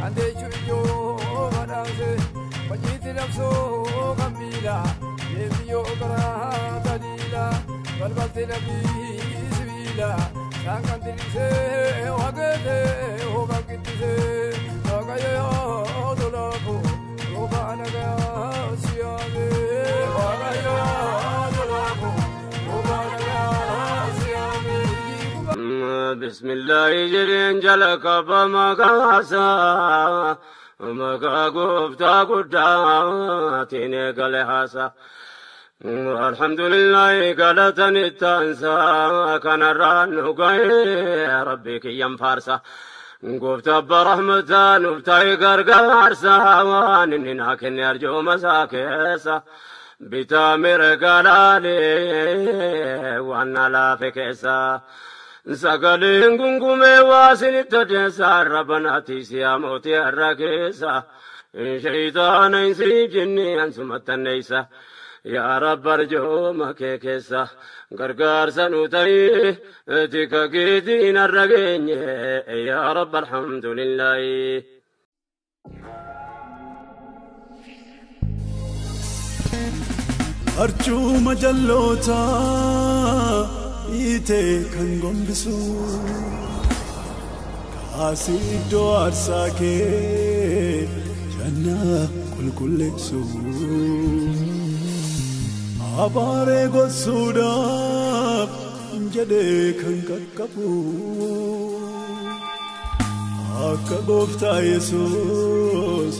Ande chuyo madase pajiti nafso kamila yebiyo kara tadila balbate nabi sivila sangantrise wagete hogakitise wagayo dolako robanaga siyabe wagayo dolako robanaga siyabe بسم الله جرين جلك بمكاسا مكاكوفتا قداتيني قلحاسا الحمد لله قالتني التانسا كان الران قاي ربك ينفارسا قفتا برحمتا نفتاي قرقارسا وانني كن يرجو مساكيسا بتامر قلالي وانا لا فكيسا سقالين قنقمي واسن التجسار ربنا تيسيا موتي الرقيسة شيطان ينسي جني انسم التنيسة يا رب ارجو مكيكيسة قرقار سنوتي تيكا قيدين الرقين يا رب الحمد لله أرجو مجلوتا ite kan gombisu kasi do arsake janna kulkullesu abare gosuda jade kan kakkabu akka gofta yesus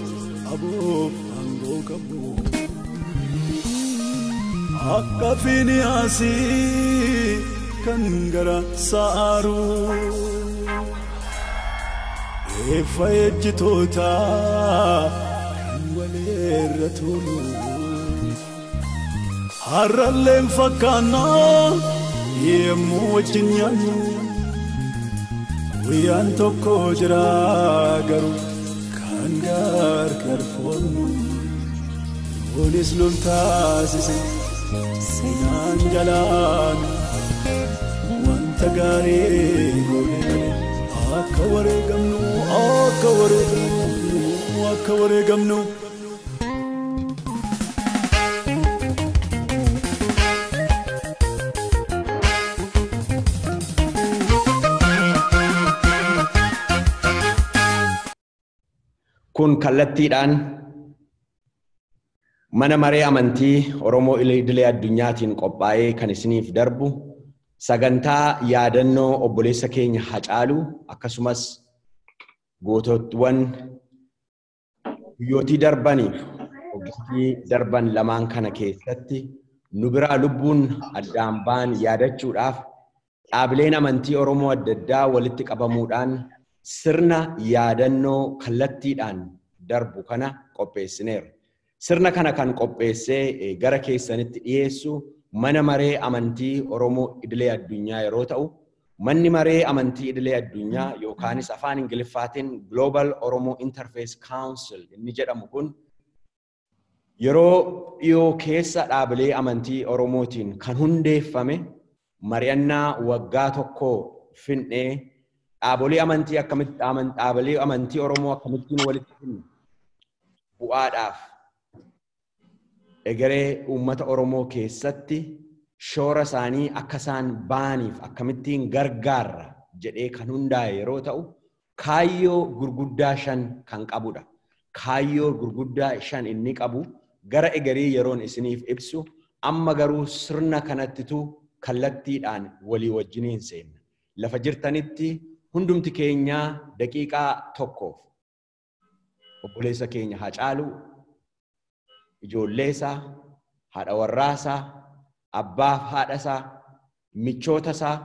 abof ango kabu akka finiasi kan gara saaru efayejitota kan walerratulu harralleen fakkaanna yemmu wajjin nyaannu guyyaan tokko jira garuu kan gargar foonnu yoonis lol taasise seenaan jalaan tagari gole akka wareegamnu kun kallattiidhaan mana maree amantii Oromoo idilee addunyaatiin qophaa'ee kan isiniif darbu sagantaa yaadannoo obboleessa keenya Hacaaluu akkasumas goototawwan biyyootii darbaniif ogeessii darban lamaan kana keessatti nu biraa lubbuun addaan ba'an yaadachuudhaaf dhaabileen amantii Oromoo adda addaa walitti qabamuudhaan sirna yaadannoo kallattiidhaan darbu kana qopheessineera. Sirna kana kan qopheessee gara keessanitti dhiyeessu mana maree amantii Oromoo idilee addunyaa yeroo ta'u, manni maree amantii idilee addunyaa yookaanis afaan Ingiliffaatiin Global Oromo Interfaith Council inni jedhamu kun yeroo dhiyoo keessa dhaabilee amantii Oromootiin kan hundeeffame mari'annaa waggaa tokko fixee dhaabilee amantii Oromoo akkamittiin walitti fidna bu'aadhaaf egeree uummata Oromoo keessatti shoora isaanii akka isaan baaniif akkamittiin gargaarra jedhee kan hundaa'e yeroo ta'u kaayyoo gurguddaa 5 kan qabudha. Kaayyoo gurguddaa 5 inni qabu gara egerii yeroon isiniif ibsu amma garuu sirna kanattitu kallattiidhaan walii wajjiniin seenna. Lafa jirtanitti hundumti keenya daqiiqaa tokkoof obboleessa keenya Hacaaluu ijoolleesaa, haadha warraasaa, abbaaf haadhasaa, michootasaa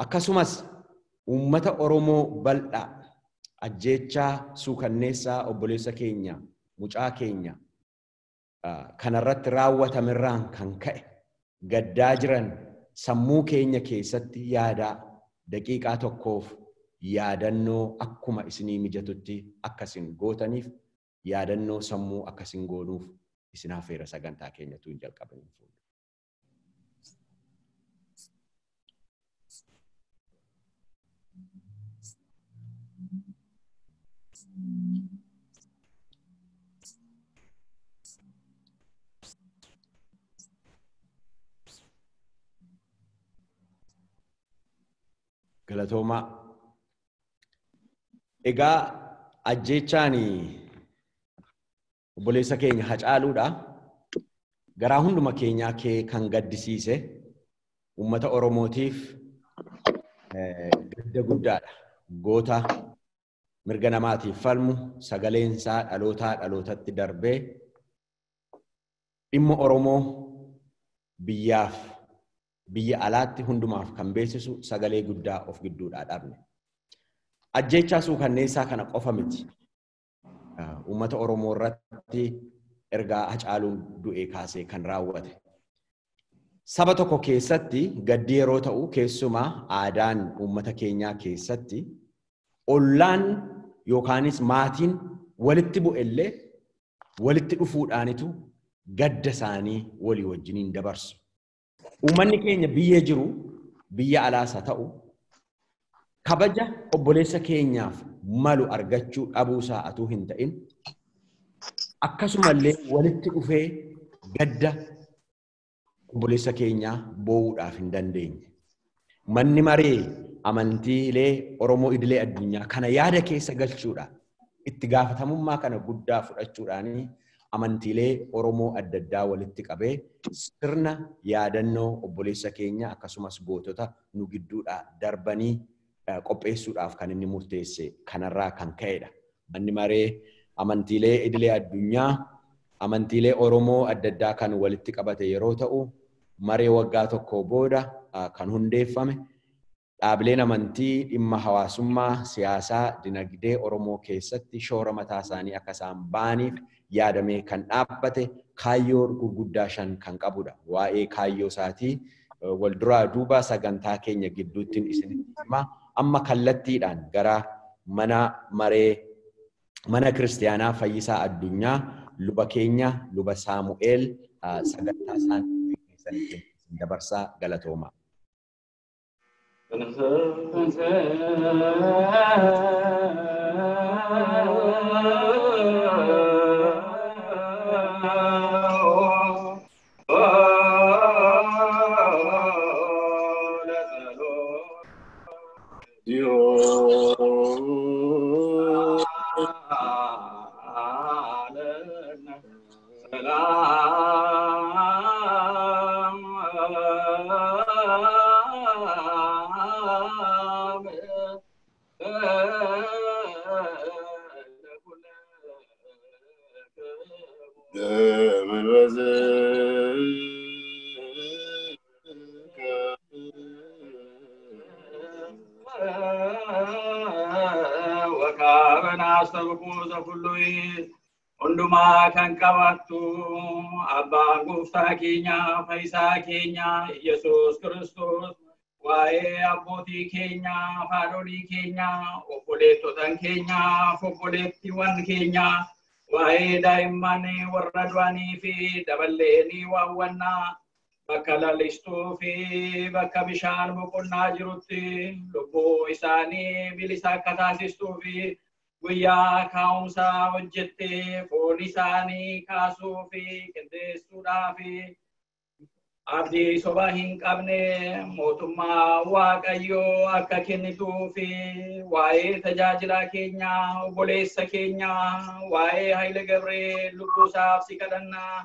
akkasumas uummata Oromoo bal'aa ajjeechaa suukanneessaa obboleessa keenya mucaa keenya kanarratti raawwatamirraan kan ka'e gaddaa jiran sammuu keenya keessatti yaadaa daqiiqaa tokkoof yaadannoo akkuma isinii mijatutti akkasin gootaniif yaadannoo sammuu akkasin goonuuf isin affeera sagantaa keenyatu hin jalqabaniif. Galatooma. Egaa ajjeechaani obboleessa keenya Hacaaluudha. Garaa hunduma keenyaa kan gaddisiise uummata Oromootiif gadda guddaadha. Goota mirga namaatiif falmu sagaleensaa dhalootaa dhalootatti darbee dhimma Oromoo biyyaaf biyya alaatti hundumaaf kan beeksisu sagalee guddaa of gidduudhaa dhabne. Ajjeechaa suukanneessaa kana qofa miti. Uummata Oromoo irratti ergaa Hacaaluun du'ee kaasee kan raawwate. Saba tokko keessatti gaddi yeroo ta'u keessumaa aadaan uummata keenyaa keessatti ollaan yookaanis maatiin walitti bu'ellee walitti dhufuudhaanitu gadda isaanii walii wajjiniin dabarsu. Uummanni keenya biyya jiru biyya alaas haa ta'u kabaja obboleessa keenyaaf malu argachuu dhabuusaa atuu hin ta'in akkasumallee walitti dhufee gadda obboleessa keenyaa boo'uudhaaf hin dandeenye. Manni maree amantiilee Oromoo idilee addunyaa kana yaada keessa galchuudhaan itti gaafatamummaa kana guddaa fudhachuudhaanii amantiilee Oromoo adda addaa walitti qabee sirna yaadannoo obboleessa keenya akkasumas gootota nu gidduudhaa darbanii qopheessuudhaaf kan inni murteesse kanarraa kan ka'edha. Manni maree amantiilee idilee addunyaa amantiilee Oromoo adda addaa kan walitti qabate yeroo ta'u maree waggaa tokko booda kan hundeeffame dhaabileen amantii dhimma hawaasummaa siyaasaa dinagdee Oromoo keessatti shoora mataa isaanii akka isaan ba'aniif yaadamee kan dhaabbate kaayyoo gurguddaa 5 kan qabudha. Waa'ee kaayyoo isaatii wal duraa duuba sagantaa keenya gidduutti isinitti hima. Amma kallattiidhaan gara mana kiristaanaa Fayyisaa Addunyaa luba keenya luba Saamu'eel sagantaa isaanii keessatti dabarsaa galatooma. Hundumaa kan qabattu abbaan gooftaa keenya fayyisaa keenya Yesuus Kiristoos waa'ee abbootii keenya haadholii keenya obboleettotan keenya obboleettiiwwan keenya waa'ee daa'imman warra du'anii fi daballee waawwannaa bakka lalistuu fi bakka bishaan boqonnaa jirutti lubbuu isaanii bilisa akka taasistuu fi guyyaa kaa'umsaa hojjettee foon isaanii kaasuu fi qindeessuudhaa fi abdii soba hin qabne mootummaa Waaqayyoo akka kennituu fi waa'ee tajaajilaa keenya obboleessa keenya waa'ee Haile Gabreel lubbuusaaf si kadhannaa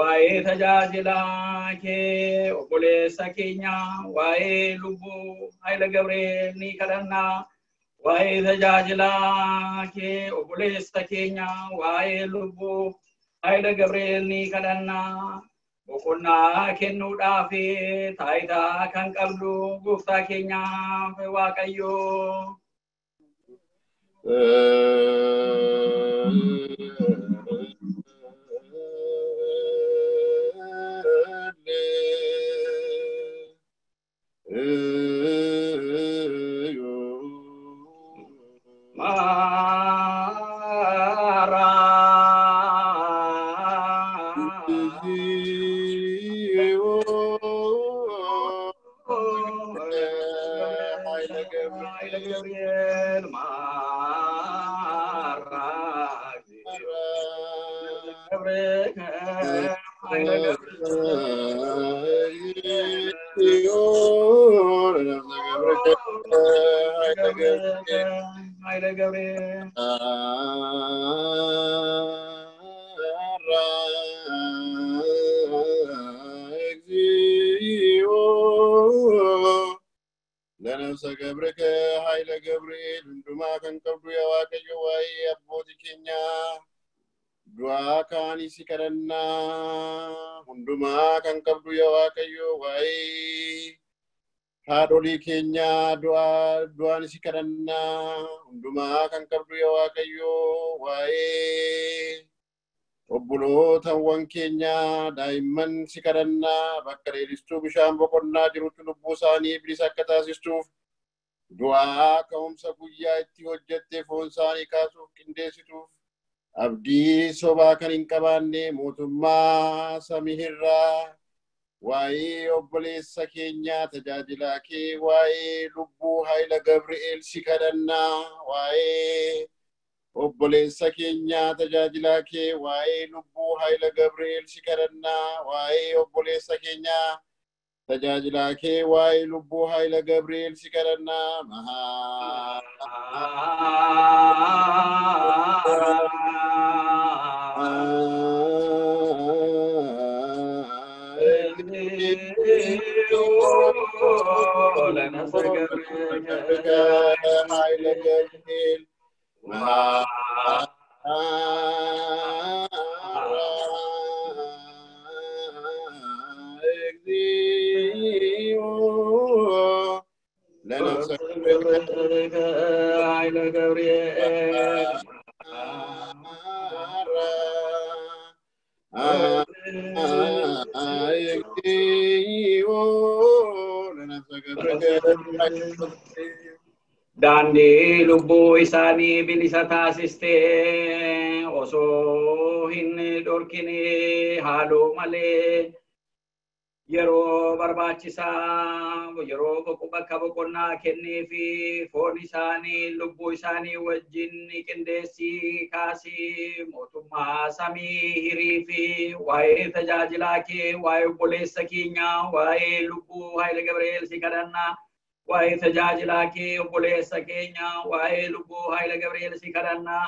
waa'ee tajaajilaa kee obboleessa keenya waa'ee lubbuu Haile Gabreel ni kadhannaa waa'ee tajaajilaa kee obboleessa keenya waa'ee lubbuu Haile Gabreel ni kadhannaa boqonnaa kennuudhaaf taayitaa kan qabdu gooftaa keenyaaf Waaqayyoo. لنفس قبرك حيل قبريل عندما كان قبر يواك جواي أبوتي كينيا دعا كاني سكرنا عندما كان قبر يواك جواي هادولي كينيا دعا سكرنا عندما كان قبر يواك جواي Obboloota wan keenya daa'imman si kadhannaa bakka dheeristuu bishaan boqonnaa jirutti lubbuu isaanii bilisa akka taasistuuf du'aa ka'umsa guyyaa itti hojjettee foon isaanii kaasuuf qindeessituuf abdii sobaa kan hin qabaanne mootummaa samii irraa waa'ee obboleessa keenyaa tajaajilaa kee waa'ee lubbuu Haayila Gabri'eel si kadhannaa waa'ee obboleessa keenyaa tajaajilaa kee waa'ee lubbuu Haayila Gabri'eel si kadhannaa waa'ee obboleessa keenyaa tajaajilaa kee waa'ee lubbuu Haayila Gabri'eel si kadhannaa Haayila Gabri'eel Dandi lubbu isani bilisa taasiste osoo hin dorkine haaloo malee yeroo barbaachisaa yeroo bakka boqonnaa kenneefi foon isaanii lubbuu isaanii wajjin qindeessii kaasii mootummaa samii hiriifi waa'ee tajaajilaa kee waa'ee obboleessa keenyaa waa'ee lubbuu Haayila Gabri'eel si kadhannaa waa'ee tajaajilaa kee obboleessa keenyaa waa'ee lubbuu Haayila Gabri'eel si kadhannaa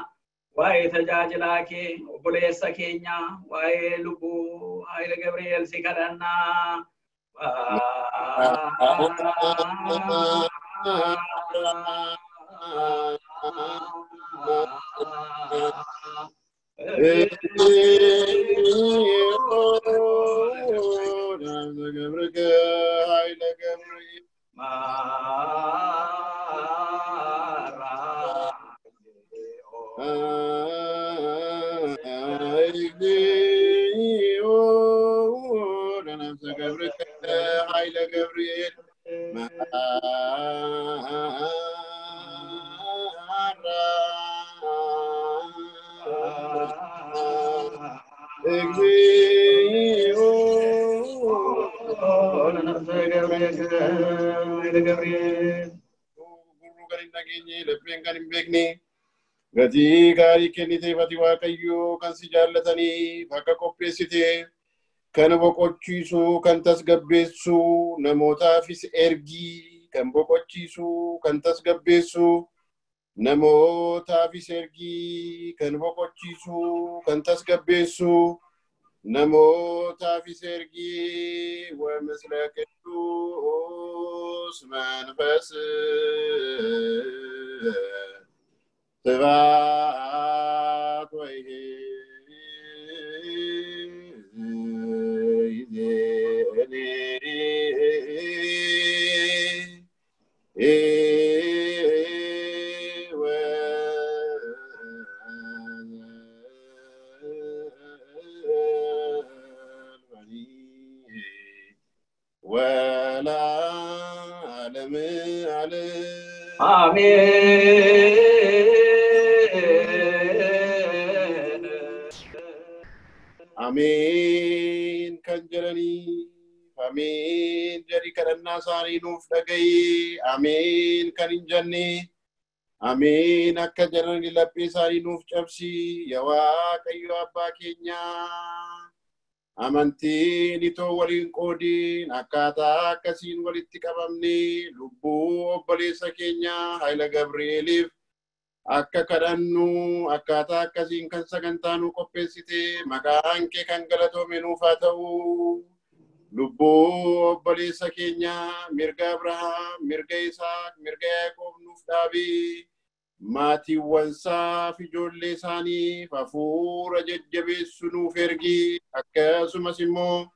waa'ee tajaajilaa kee obboleessa keenyaa waa'ee lubbuu Haayila Gabri'eel si kadhannaa Haayila Gabri'eel Gatii gaarii kennitee fati Waaqayyoo kan si jaallatanii bakka qopheessite kan boqochiisu kan tasgabbeessu namootaafis ergii kan boqochiisu kan tasgabbeessu namootaafis ergii kan boqochiisu kan tasgabbeessu namootaafis ergii wa misla ቅዱስ መንፈስ ስብሐት والعالم آمين آمين كنجرني آمين جري كرنا ساري نوف دقي آمين كنجني Amiin akka jarani laphee isaanii nuuf cabsii yaa Waaqayyo abbaa keenya. Amantiin itoo waliin qoodiin akkaataa akkasiin walitti qabamne lubbuu obboleessa keenya Haayila Gabri'eeliif akka kadhannu akkaataa akkasiin kan sagantaa nu qopheessite maqaan kee kan galatoome nuuf haa ta'u. Lubbuu obboleessa keenya mirga Abrahaam, mirga Isaaq, mirga Yaaqoob nuuf dhaabi. Maatiiwwansaa fi ijoollee isaaniif hafuura jajjabeessu nuuf ergi. Akkasumas immoo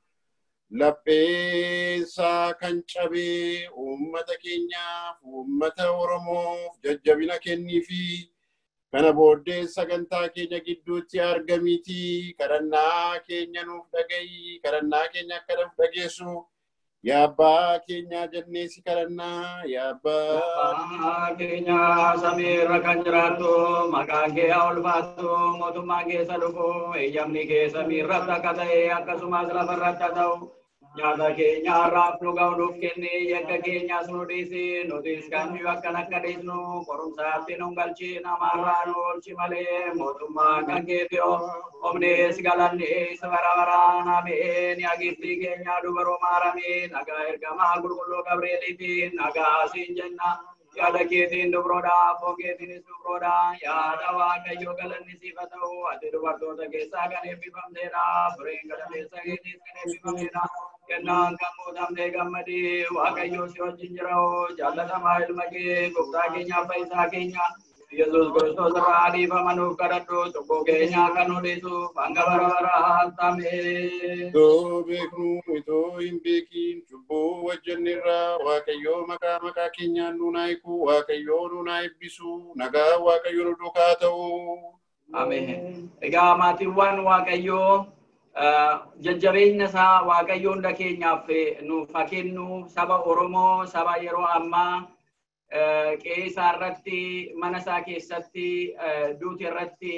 lapheensaa kan cabee uummata keenyaaf, uummata Oromoof jajjabina kenniifi. Kana booddee sagantaa keenya gidduutti argamiiti. Kadhannaa keenya nuuf dhaga'i. Kadhannaa keenya akka nuuf dhageessu. Yaa abbaa keenya jennee si kadhannaa. Yaa abbaa keenya samiirra kan jiraattu maqaan kee haa ulfaatu mootummaa keessa dhufu eeyyamni kee samiirratti akka ta'e akkasumas lafarratti haa ta'u. Nyaata keenya har'aaf nu ga'u nuuf kenni yakka keenyas nu dhiisi nutis kan nu akka dhiisnu qorumsaatti nu galchi namarraa nu oolchi malee mootummaa kan keetio omnis galanni isa bara baraan ameen yaa giftii keenya dubaroo maaramee nagaa ergamaa qulqulluu Gabri'eeliitiin nagaa siin jenna. Yaada keetiin dubroodhaaf ogeetiinis dubroodha. Yaada Waaqayyo galanni siif haa ta'u ati dubartoota keessaa kan eebbifamteedha. Firiin gadameessa keetiis kan eebbifamteedha. Kennaan kan muutamtee gammadii Waaqayyo si wajjin jira jaallatamaa ilma kee gooftaa keenyaaf fayyisaa keenya. Yesus Kiristoos irraa dhiifama nuuf kadhadhu cubbuu keenya kan nu dhiisuuf hanga bara baraan ameen. Itoo beeknu itoo hin beekin cubbuu wajjinirraa Waaqayyo maqaa keenyaan nuun haayiku Waaqayyo nuun eebbisu nagaa Waaqayyo nu duukaa ta'u. Ameen. Egaa maatiiwwan Waaqayyo jajjabeenya isaa Waaqayyo hunda keenyaaf nuuf haa kennu saba Oromoo saba yeroo ammaa qe'ee isaa irratti mana isaa keessatti duuti irratti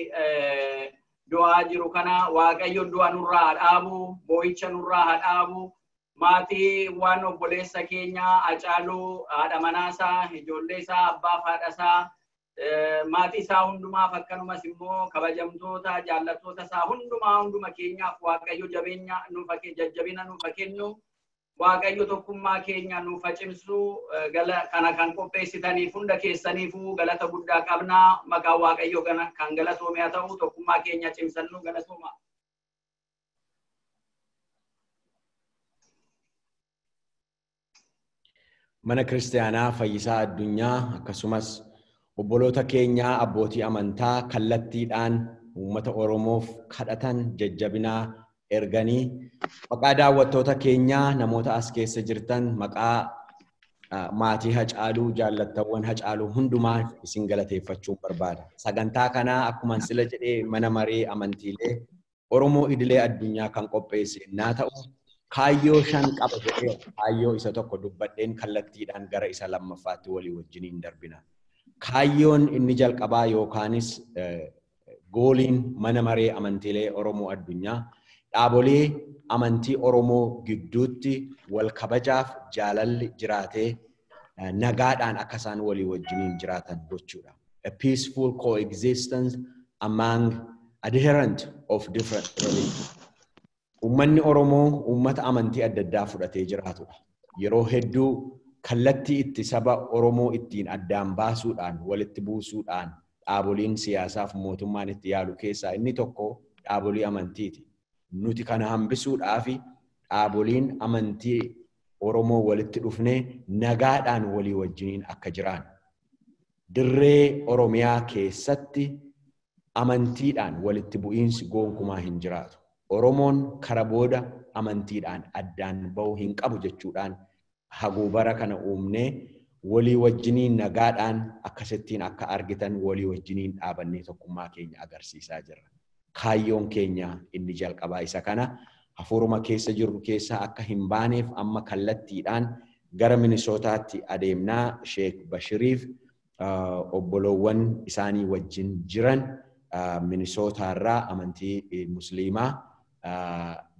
du'aa jiru kana Waaqayyo du'a nurraa haa dhaabu boo'icha nurraa haa dhaabu maatii waan obboleessa keenya Hacaaluu haadha manaasaa ijoollee isaa abbaaf haadha isaa maatii isaa hundumaaf akkanumas immoo kabajamtoota jaallattoota isaa hunduma keenyaaf Waaqayyo jabeenya nuuf jajjabina nuuf kennu. Waaqayyo tokkummaa keenya nuuf cimsu kana kan qopheessitaniif hunda keessaniifuu galata guddaa qabna maqaa Waaqayyo kan galatoome haa ta'u tokkummaa keenya cimsannu galatooma. Mana Kiristaanaa Fayyisaa Addunyaa akkasumas obboloota keenyaa abbootii amantaa kallattiidhaan uummata Oromoof kadhatan jajjabinaa erganii maqaa daawwattoota keenyaa namoota as keessa jirtan maqaa maatii Hacaaluu jaallattawwan Hacaaluu hundumaa isin galateeffachuun barbaada. Sagantaa kanaa akkuma sila jedhee mana maree amantiilee Oromoo idilee addunyaa kan qopheesse naa ta'u kaayyoo 5 qaba jedhee kaayyoo isa tokko dubbadheen kallattiidhaan gara isa lammaffaatti walii wajjiniin darbina. Kaayyoon inni jalqabaa yookaanis gooliin mana maree amantiilee Oromoo addunyaa dhaabolee amantii Oromoo gidduutti wal kabajaaf jaalalli jiraatee nagaadhaan akka isaan walii wajjiniin jiraatan gochuudha. A peaceful coexistence among adherents of different religions. Uummanni Oromoo uummata amantii adda addaa fudhatee jiraatudha. Yeroo hedduu kallattii itti saba Oromoo ittiin addaan baasuudhaan walitti buusuudhaan dhaaboliin siyaasaaf mootummaan itti yaalu keessaa inni tokko dhaabolii amantiiti. Nuti kana hambisuudhaaf dhaaboliin amantii Oromoo walitti dhufnee nagaadhaan walii wajjiniin akka jiraan. Dirree Oromiyaa keessatti amantiidhaan walitti bu'iinsi gonkumaa hin jiraatu. Oromoon kara booda amantiidhaan addaan ba'uu hin qabu jechuudhaan haguubara kana uumnee walii wajjiniin nagaadhaan akkasittiin akka argitan walii wajjiniin dhaabannee tokkummaa keenya agarsiisaa jirra. Kaayyoon keenya inni jalqabaa isa kana hafuuruma keessa jirru keessa akka hin baaneef amma kallattiidhaan gara Minisootaatti adeemnaa Sheek Bashiriif obboloowwan isaanii wajjin jiran Minisootaarraa amantii Musliimaa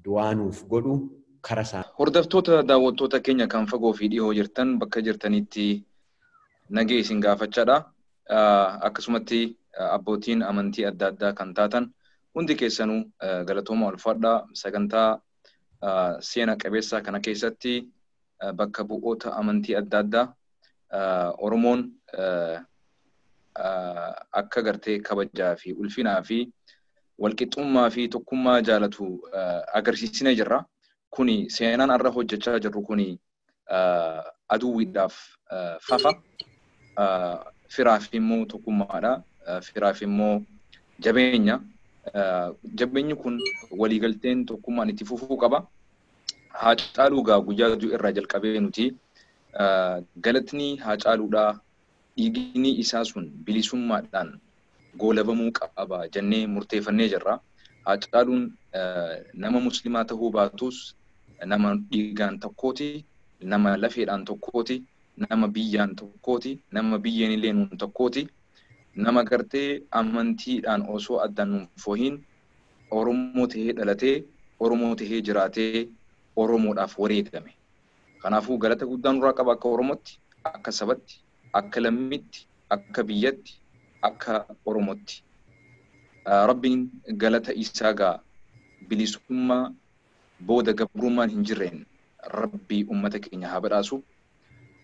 du'aanuuf godhu kara isaan. Hordoftoota daawwattoota keenya kan fagoo fi dhihoo jirtan bakka jirtanitti nagee isin gaafachaadha. akkasumatti abbootiin amantii adda addaa kan taatan hundi keessanuu galatooma ulfaadhaa sagantaa seena qabeessa kana keessatti bakka bu'oota amantii adda addaa Oromoon akka gartee kabajaa fi ulfinaa fi walqixxummaa fi tokkummaa jaalatu agarsiisnee jirra. Kuni seenaan irra hojjechaa jirru kuni aduwwiidhaaf fafa firaaf immoo tokkummaadha. Firaaf immoo jabeenya. Jabeenyi kun waliigalteen tokkummaan itti fufuu qaba. Haacaaluu guyyaa irraa jalqabee nuti galatni haacaaluudhaa dhiigni isaa sun bilisummaadhaan goolabamuu qaba jennee murteeffannee jirra. Haacaaluun nama muslimaa ta'uu baatus nama dhiigaan tokkooti, nama lafeedhaan tokkooti, nama biyyaan tokkooti, nama biyyeen illee nuun tokkooti. Nama gartee amantiidhaan osoo addaan nuun foohin Oromoo tahee dhalatee, Oromoo tahee jiraatee, Oromoodhaaf wareegame. Kanaafuu galata guddaa nurraa qaba akka Oromootti, akka sabatti, akka lammiitti, akka biyyatti, akka Oromootti. Rabbiin galata isaa bilisummaa booda gabrummaan hin jirreen Rabbii ummata keenya haa badhaasu.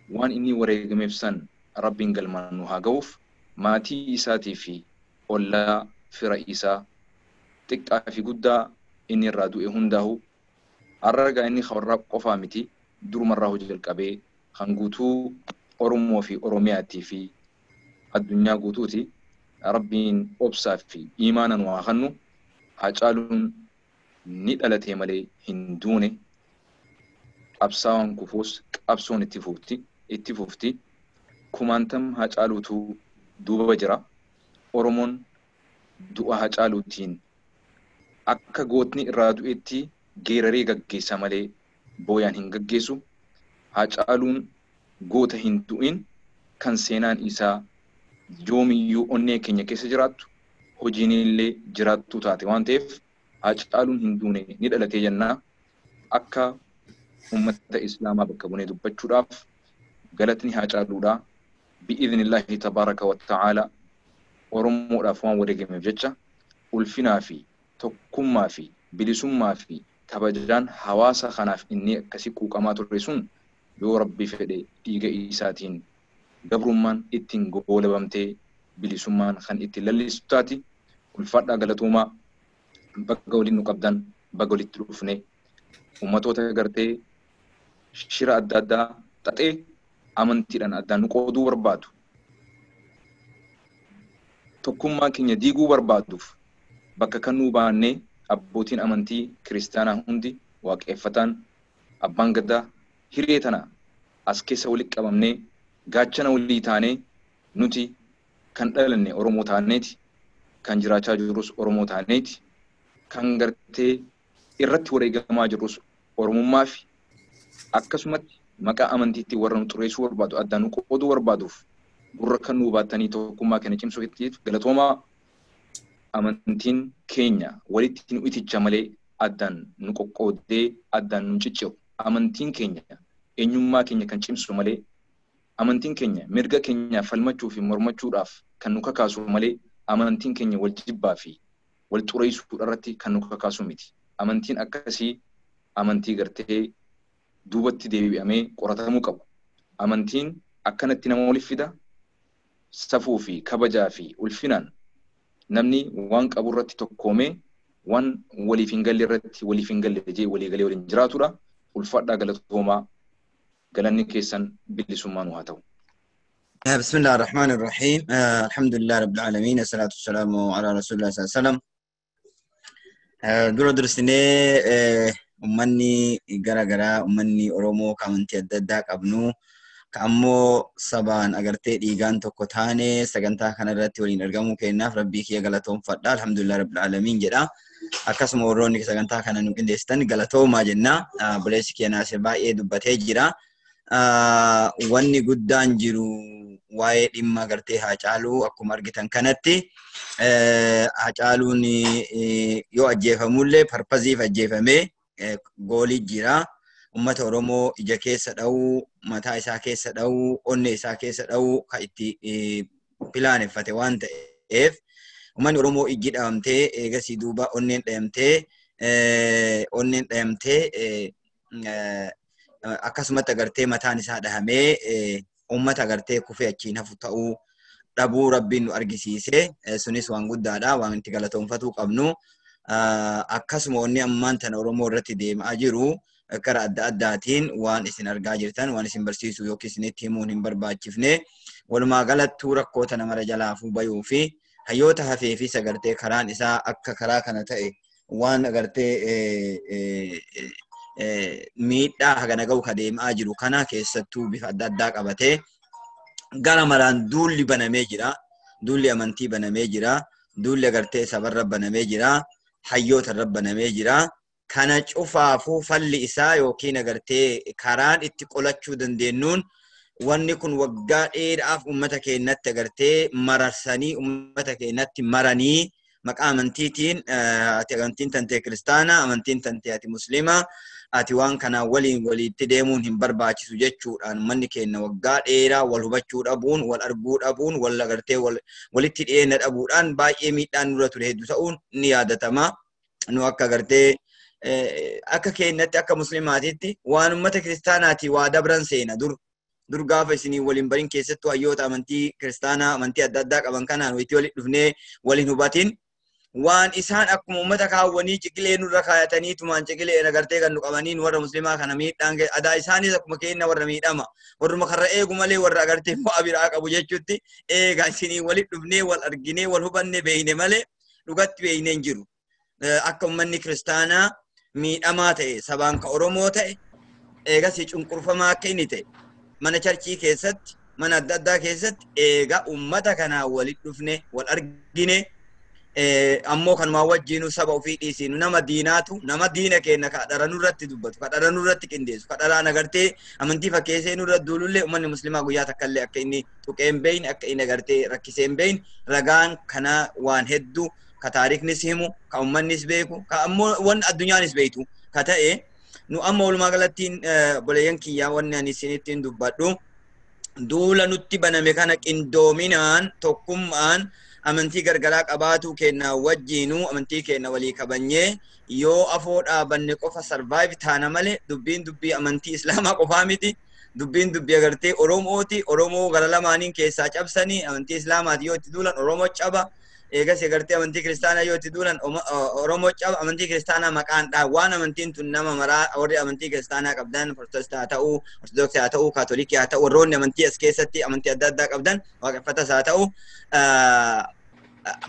Waan inni wareegameef san Rabbiin galmaan nu haa ga'uuf. Maatii isaatii fi ollaa fira isaa xiqqaa fi guddaa inni irraa du'e hundaa'u har'a inni warraa qofaa miti durumarraa hojii jalqabee kan guutuu Oromoo fi Oromiyaatii fi addunyaa guutuuti. Rabbiin obsaa fi iimaana nu haa kennu. Haacaaluun ni dhalatee malee hin duune. Qabsaawwan kufuus qabsoon itti fufti. Kumaantam Haacaaluutu duuba jira. Oromoon du'a Haacaaluutiin akka gootni irraa du'etti geeraree gaggeessa malee booyaan hin gaggeessu. Haacaaluun goota hin du'in kan seenaan isaa yoomiyyuu onnee keenya keessa jiraattu hojiin illee jiraattu taate waan ta'eef Haacaaluun hin duune ni dhalatee jennaa. Akka ummata Islaamaa bakka bunee dubbachuudhaaf galatni Haacaaluudhaa bi'idhnillahi tabaaraka wa ta'aala Oromoodhaaf waan wareegameef jecha ulfinaa fi tokkummaa fi bilisummaa fi kabajaan hawaasa kanaaf inni akkasii quuqamaa ture sun yoo Rabbi fedhe dhiiga isaatiin gabrummaan ittiin goolabamtee bilisummaan kan ittiin lallistu taati. Ulfaadhaa galatoomaa bakka waliin nu qabdan bakka walitti dhufne ummatoota gartee shira adda addaa xaxee amantiidhaan addaan nu qooduu barbaadu. Tokkummaa keenya diiguu barbaaduuf bakka kan nu baannee abbootiin amantii kiristaanaa hundi waaqeffataan abbaan gadaa hiree tana as keessa walitti qabamnee gaachana walii taanee nuti kan dhalanne Oromoo taaneeti, kan jiraachaa jirrus Oromoo taaneeti, kan gartee irratti wareegamaa jirrus Oromummaa fi akkasumatti maqaa amantiitti warra nu xureessuu barbaadu addaan nu qooduu barbaaduuf gurra kan nu baattanii tokkummaa keenya cimsuu ittiif galatoomaa. Amantiin keenya walitti nu iticha malee addaan nu qoqqoodee addaan nu cicciru. Amantiin keenya eenyummaa keenya kan cimsu malee amantiin keenya mirga keenya falmachuu fi mormachuudhaaf kan nu kakaasu malee amantiin keenya wal jibbaa fi wal xureessuu irratti kan nu kakaasu miti. Amantiin akkasii amantii gartee duubatti deebi'amee qoratamuu qabu. Amantiin akkanatti nama waliif fida safuu fi kabajaa fi ulfinaan namni waan qabu irratti tokkoomee waan waliif hin galle irratti waliif hin galle jee walii galee waliin jiraatudha. Ulfaadhaa galatoomaa galanni keessan bilisummaa nu haa ta'u. بسم الله الرحمن الرحيم الحمد لله رب العالمين الصلاة والسلام على رسول الله صلى الله عليه وسلم درسني أمني غرا أمني أرومو كامنتي الدداك أبنو كأمو سبان أغرتي إيغان توكوتاني سغنتا كان راتي ولين أرغمو كيناف ربي كي غلطهم فدا الحمد لله رب العالمين جدا أكاسم وروني سغنتا كان نمكن ديستان غلطهم ما جنا بليس كي ناسي باي دبتي جرا واني قدان جرو waa'ee dhimma gartee Haacaaluu akkuma argitan kanatti Haacaaluun yoo ajjeefamullee parpaziif ajjeefamee goolii jira. Ummata Oromoo ija keessa dha'uu, mataa isaa keessa dha'uu, onnee isaa keessa dha'uu kan itti pilaaneffate waan ta'eef uummanni Oromoo ijji dhahamtee eegasii duuba onneen dhayamtee akkasumatti agartee mataan isaa dhahamee uummata agartee kufee achiin hafu ta'uu dhabuu rabbiin nu argisiise. Sunis waan guddaadha, waan itti galatoomfachuu qabnu. Akkasuma onni ammaan tana Oromoo irratti deemaa jiru karaa adda addaatiin waan isin argaa jirtan, waan isin barsiisu yookiin isinitti himuun hin barbaachifne. Walumaa galattuu rakkoota nama jalaafuu bayuu fi hayyoota hafeefis agartee karaan isaa akka karaa kana ta'e waan agartee miidhaa hagana ga'u ka deemaa jiru kana keessattuu bifa adda addaa qabatee gara maraan duulli banamee jira. Duulli amantii banamee jira. Duulli agartee sabarra banamee jira. Hayyoota irra banamee jira. Kana cufaafuu falli isaa yookiin agartee karaan itti qolachuu dandeenyuun wanni kun waggaa dheeraaf uummata keenyatti agartee mararsanii uummata keenyatti maranii maqaa amantiitiin ati amantiin tantee kiristaana, amantiin tantee ati musliima, ati waan kana walitti deemuun hin barbaachisu jechuudhaan manni keenya waggaa dheeraa wal hubachuu dhabuun, wal arguu dhabuun, wal agartee walitti dhiyeenya dhabuudhaan baay'ee miidhaan nurra ture hedduu ta'uun ni yaadatama. Nu akka agartee akka keenyatti akka musliimaatitti waan uummata kiristaanaati waa dabran seena dur gaafa isinii waliin barin keessattuu hayyoota amantii kiristaanaa amantii adda addaa qaban kanaan walitti walitti dhufnee waliin hubatin waan isaan akkuma uummata kaawwanii ciqilee nurra kaayatanii tumaan ciqilee agartee kan nu qabaniin warra musliimaa kana miidhaan adaa isaanis akkuma keenya warra miidhama warruma karra eegu malee warra agartee bu'aa biraa qabu jechuutti eegaa isinii walitti dhufnee wal arginee wal hubanne beeyne malee dhugatti beeynee hin jiru. Akka uummanni kiristaanaa miidhamaa ta'e sabaan ka Oromoo ta'e eegas cunqurfamaa akka inni ta'e mana charchii keessatti mana adda addaa keessatti eega uummata kanaa walitti dhufne wal argine ammoo kanumaa wajjiinu saba ofii dhiisinu nama diinaatu nama diina keenya kadhara nurratti dubbatu kadhara nurratti qindeessu kadharaan agartee amantii fakkeessee nurratti duulullee uummanni musliimaa guyyaa takkallee akka inni tuqee hin beeyne akka inni agartee rakkisee hin beeyne ragaan kana waan hedduu ka taariiknis himu ka uummannis beeku ka ammoo waan addunyaanis beektu ka ta'e nu amma walumaa galattiin boleeyyan kiyyaa wanni ani isinittiin dubbadhu duula nutti baname kana qindoominaan tokkummaan amantii gargaraa qabaatuu kennaa wajjiinuu amantii kenna walii kabanyee yoo afoo dhaabanne qofa survive taana malee dubbii amantii islaamaa qofaa miti dubbii agartee Oromooti. Oromoo gara lamaaniin keessaa cabsanii amantii islaamaati yoo itti duulan Oromoo caba. Eegas agartee amantii kiristaanaa yoo itti duulan Oromoo caba. Amantii kiristaanaa maqaan dhaa waan amantiin tun nama maraa warri amantii kiristaanaa qabdan Protestaa haa ta'uu, Ortodoksii haa ta'uu, Kaatolikii haa ta'uu, warroonni amantii as keessatti amantii adda addaa qabdan waaqeffatas haa ta'uu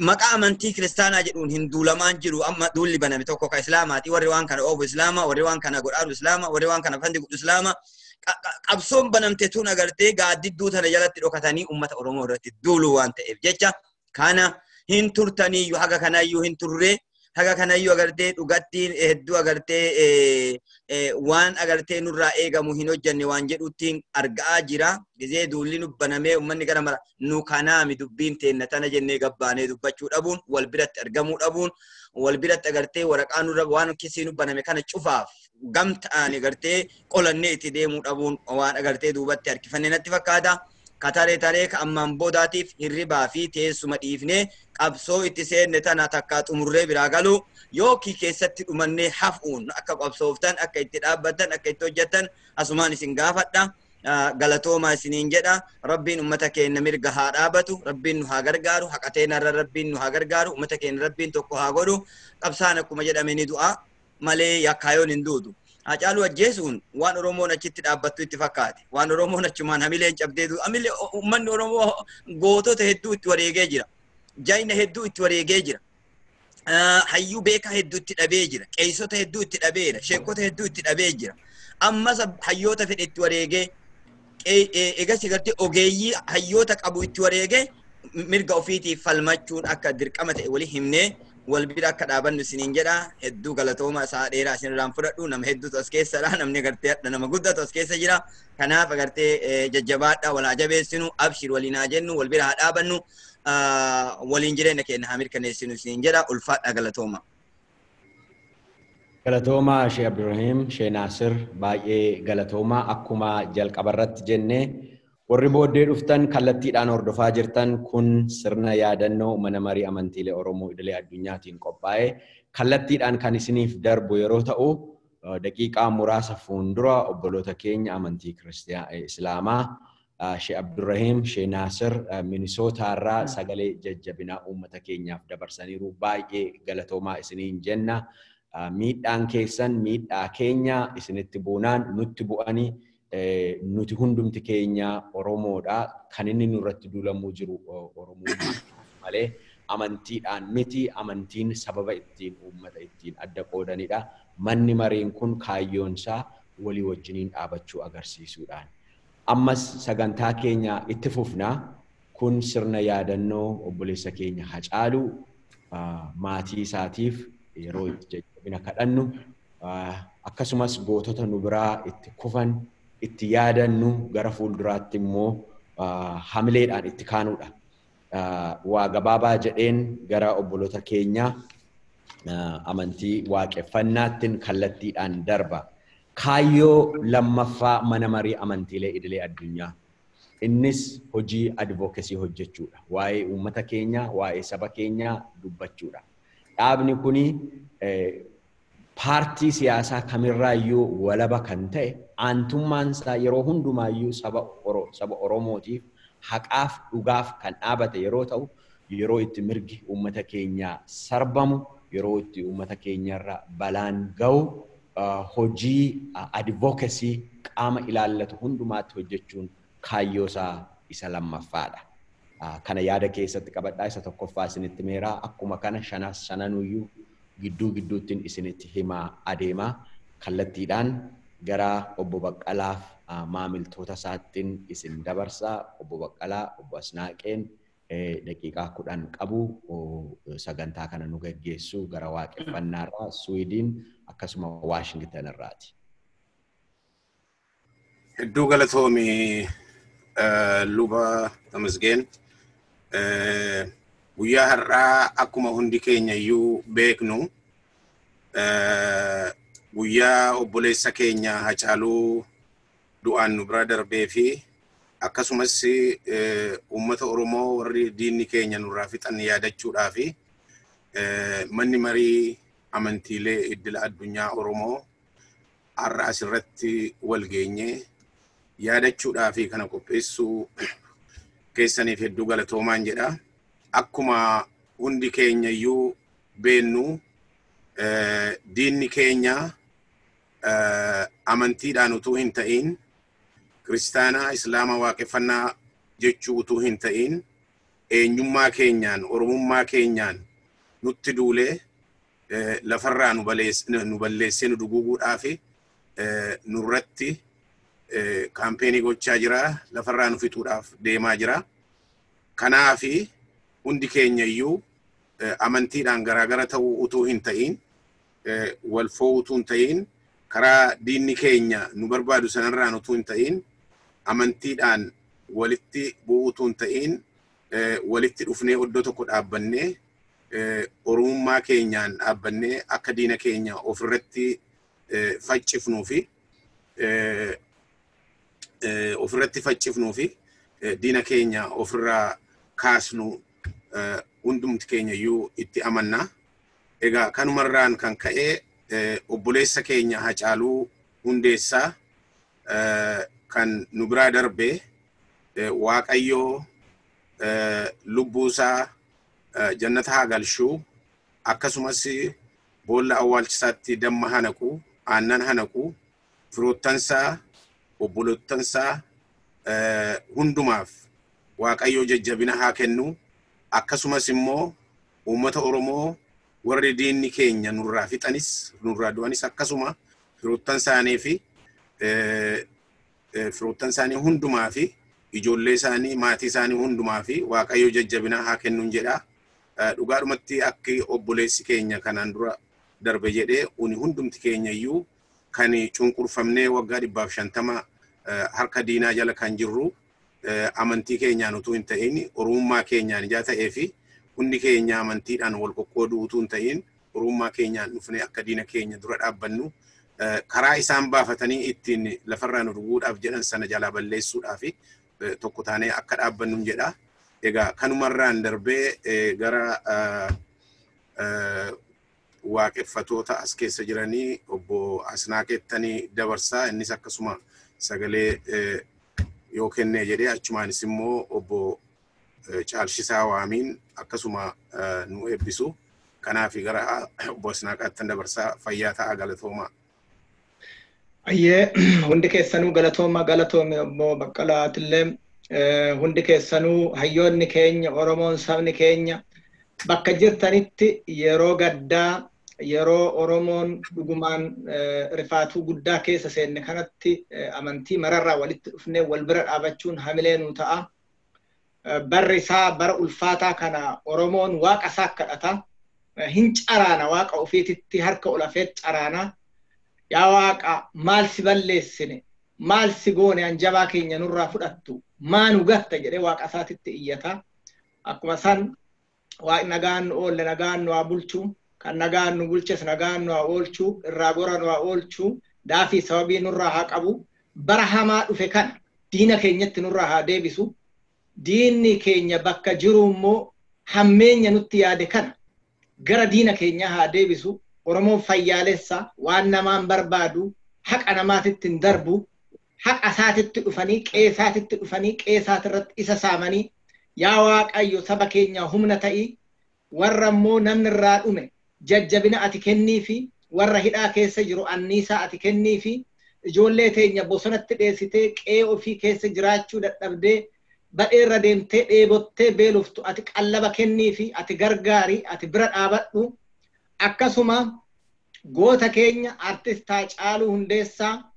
maqaa amantii kiristaanaa jedhuun hin duulamaan jiru. Amma duulli baname tokko ka islaamaati. Warri waan kana oofu islaama, warri waan kana godhaaru islaama, warri waan kana fandi godhu islaama. Qabsoon banamte tun agartee gaaddidduu tana jalatti dhokatanii uummata Oromoo irratti duulu waan ta'eef jecha kana hin turtaniyyuu haga kanayyuu hin turre haga kanayyuu agartee dhugattiin hedduu agartee waan agartee nurraa eegamu hin hojjanne waan jedhuttiin argaa jira. Gizee duulli nu banamee uummanni gara mara nu kanaami dubbiin teenna tana jennee gabbaanee dubbachuu dhabuun wal biratti argamuu dhabuun wal biratti agartee waraqaa nurra waan kisii nu baname kana cufaaf gamtaan agartee qolannee itti deemuu dhabuun waan agartee duubatti harkifannee natti fakkaata. Kataree ka ammaan boodaatiif hirribaa fi teessuma dhiifnee qabsoo itti seenne tana takkaa xumurree biraa galu yookiin keessatti dhumannee hafuun akka qabsooftan akka itti dhaabbatan akka itti hojjetan asumaan isin gaafadha. Galatoomaa isiniin jedha. Rabbiin ummata keenya mirga haa dhaabatu. Rabbiin nu haa gargaaru. Haqateenarra Rabbiin nu haa gargaaru. Ummata keenya Rabbiin tokko haa godhu. Qabsaan akkuma jedhame ni du'a malee yakkaayoon hin duutu. Hacaaluu ajjeesuun waan Oromoon achitti dhaabbattu itti fakkaate. Waan Oromoon achumaan hamileen cabdee du'a. Hamilee uummanni Oromoo gootota hedduu itti wareegee jira. Jaayina hedduu itti wareegee jira. Hayyuu beekaa hedduu itti dhabee jira. Qeessota hedduu itti dhabeera. Sheekota hedduu itti dhabee jira. Ammas hayyoota fedhe itti wareegee eegas agartee ogeeyyii hayyoota qabu itti wareegee mirga ofiitiif falmachuun akka dirqama ta'e walii himnee wal bira akka dhaabannu isiniin jedha. Hedduu galatooma isaa dheeraa isinirraan fudhadhu. Nama hedduutu as keessadha. Namni agartee nama guddatu as keessa jira. Kanaaf agartee jajjabaadha walaa jabeessinu abshir waliin haa jennu wal bira haa dhaabannu waliin jireenya keenya haa mirkaneessinu isiniin jedha. Ulfaadha galatooma. Galatooma Sheikh Ibrahim, Sheikh Nasir baay'ee galatooma akkuma jalqabarratti jenne Warri booddee dhuftan kallattiidhaan hordofaa jirtan kun sirna yaadannoo mana marii amantiilee Oromoo idilee addunyaatiin qophaa'e kallattiidhaan kan isiniif darbu yeroo ta'u daqiiqaa muraasa fuuldura obboloota keenya amantii Islaamaa Sheikh Abdurrahim Sheikh Nasir Minnesota irraa sagalee jajjabinaa uummata keenyaaf dabarsaniiru baay'ee galatoomaa isiniin jenna. Miidhaan keessan miidhaa keenya isinitti buunaan nutti bu'anii nuti hundumti keenya Oromoodha kan inni nurratti duulamuu jiru Oromoo malee amantiidhaan miti amantiin sababa ittiin uummata ittiin adda qoodanidha. Manni mariin kun kaayyoonsaa walii wajjiniin dhaabachuu agarsiisuudhaan. Ammas sagantaa keenya itti fufnaa kun sirna yaadannoo obboleessa keenya Hacaaluu maatii isaatiif yeroo itti jajjabina kadhannu akkasumas gootota nu biraa itti kufan itti yaadannu gara fuulduraatti immoo hamileedhaan itti kaanuudha. Waa gabaabaa jedheen gara obboloota keenya amantii waaqeffannaattiin kallattiidhaan darba. Kaayyoo lammaffaa mana marii amantiilee idilee addunyaa. Innis hojii advocacy hojjechuudha. Waa'ee uummata keenyaa, waa'ee saba keenyaa dubbachuudha. Dhaabni kuni paartii siyaasaa kamirraayyuu walaba kan ta'e aantummaan isaa yeroo hundumaayyuu saba Oromootiif haqaaf dhugaaf kan dhaabate yeroo ta'u yeroo itti mirgi uummata keenyaa sarbamu yeroo itti uummata keenyarra balaan ga'u hojii advocacy qaama ilaallatu hundumaatti hojjechuun kaayyoosaa isa lammaffaadha. Kana yaada keessatti qabadhaa isa tokkoffaa isinitti meeraa akkuma kana shananuyyuu gidduuttiin isinitti himaa adeemaa kallattiidhaan gara obbo Baqqalaaf maamiltoota isaattiin isin dabarsaa. Obbo Baqqalaa, obbo Asnaaqeen daqiiqaa 10 qabu sagantaa kana nu gaggeessu gara waaqeffannaarraa Swiidin akkasuma Waashingtan irraati. Hedduu galatoomi luba Tamasgeen. Guyyaa har'aa akkuma hundi keenya iyyuu beeknu guyyaa obboleessa keenya Hacaaluu du'aan nu bira darbee fi akkasumas uummata Oromoo warri diinni keenya nurraa fixan yaadachuudhaa fi manni marii amantiilee idila addunyaa Oromoo har'a asirratti wal geenye yaadachuudhaa fi kana qopheessuu keessaniif hedduu galatoomaan jedha. Akkuma hundi keenya iyyuu beennu diinni keenya amantiidhaan utuu hin ta'in kiristaanaa islaama waaqeffannaa jechuu utuu hin ta'in eenyummaa keenyaan oromummaa keenyaan nutti duulee lafarraa nu balleessee nu duguuguudhaaf nurratti kaampeenii gochaa jira, lafarraa nu fixuudhaaf deemaa jira. Kanaafi hundi keenya iyyuu amantiidhaan garaagara ta'uu utuu hin ta'in wal fo'uu utuu hin ta'in karaa diinni keenya nu barbaadu sanarraan utuu hin ta'in amantiidhaan walitti bu'uu utuu hin ta'in walitti dhufnee iddoo tokko dhaabbannee oromummaa keenyaan dhaabbannee akka diina keenya ofirratti faccifnuu fi diina keenya ofirraa kaasnu hundumti keenya iyyuu itti amanna. Egaa kanumarraan kan ka'e obboleessa keenya Hacaaluu Hundeessaa kan nu biraa darbe Waaqayyoo lubbuusaa jannata haa galchuu akkasumas boolla awwaalchisaatti damma hanaqu aannan hanaqu firoottansaa obbolottansaa hundumaaf Waaqayyoo jajjabina haa kennu. Akkasumas immoo uummata Oromoo warri diinni keenya nurraa fixanis nurraa du'anis akkasuma firoottan isaanii hundumaa fi ijoollee isaanii maatii isaanii hundumaa fi Waaqayyoo jajjabina haa kennuun jedha. Dhugaadhumatti akki obboleessi keenya kanaan dura darbe jedhee uni hundumti keenya iyyuu kan cunqurfamnee waggaa 150 harka diinaa jala kan jirru amantii keenyaan utuu hin ta'in oromummaa keenyaan ijaa ta'ee fi hundi keenya amantiidhaan wal qoqqooduu utuu hin ta'in oromummaa keenyaan dhufnee akka diina keenya dura dhaabbannu karaa isaan baafatanii ittiin lafarraa nu dhuguudhaaf jedhan sana jalaa balleessuudhaaf tokko taanee akka dhaabbannu jedha. Egaa kanumarraan darbee gara waaqeffatoota as keessa jiranii obbo Asnaaqeettanii dabarsaa innis akkasuma sagalee yoo kennee jedhee achumaanis immoo obbo Caalchisaa Waamiin akkasuma nu eebbisu. Kanaaf gara obbo Asnaaqeettan dabarsaa fayyaa ta'a galatoomaa. Ayyee hundi keessanuu galatoome obbo Baqqalaatillee hundi keessanuu hayyoonni keenya Oromoon sabni keenya bakka jirtanitti yeroo gaddaa yeroo Oromoon dhugumaan rifaatuu guddaa keessa seenne kanatti amantii mararraa walitti dhufnee wal bira dhaabachuun hamilee nu ta'a. Barri isaa bara ulfaataa kana Oromoon waaqa isaa kadhata. Hin caraana waaqa ofiititti harka olafee caraana. Yaa waaqa maal si balleessine maal si goone anjabaa keenya nurraa fudhattu maanu gatta jedhee waaqa isaatitti iyyata. Akkuma san waaqni nagaan nu oolle nagaan nu haa bulchu kan nagaan nu bulches nagaan nu haa oolchu irraa gora nu haa oolchu daafii sababii nurraa haa qabu bara hamaa dhufe kana diina keenyatti nurraa haa deebisu. Diinni keenya bakka jiru immoo hammeenya nutti yaade kana gara diina keenya haa deebisu. Oromoon fayyaalessa waan namaan barbaadu haqa namaatitti hin darbu haqa isaatitti dhufanii qeesaatitti dhufanii qeesaatirratti isa saamanii yaa waaqayyo saba keenya humna ta'ii warra immoo namni irraa dhume jajjabina ati kennii fi warra hidhaa keessa jiru anniisaa ati kennii fi ijoollee teenya bosonatti dheessitee qe'ee ofii keessa jiraachuu dadhabdee badheerra deemtee dheebottee beeloftu ati qallaba kennii fi ati gargaarii ati bira dhaabadhu. Akkasuma goota keenya artist Haacaaluu Hundeessaa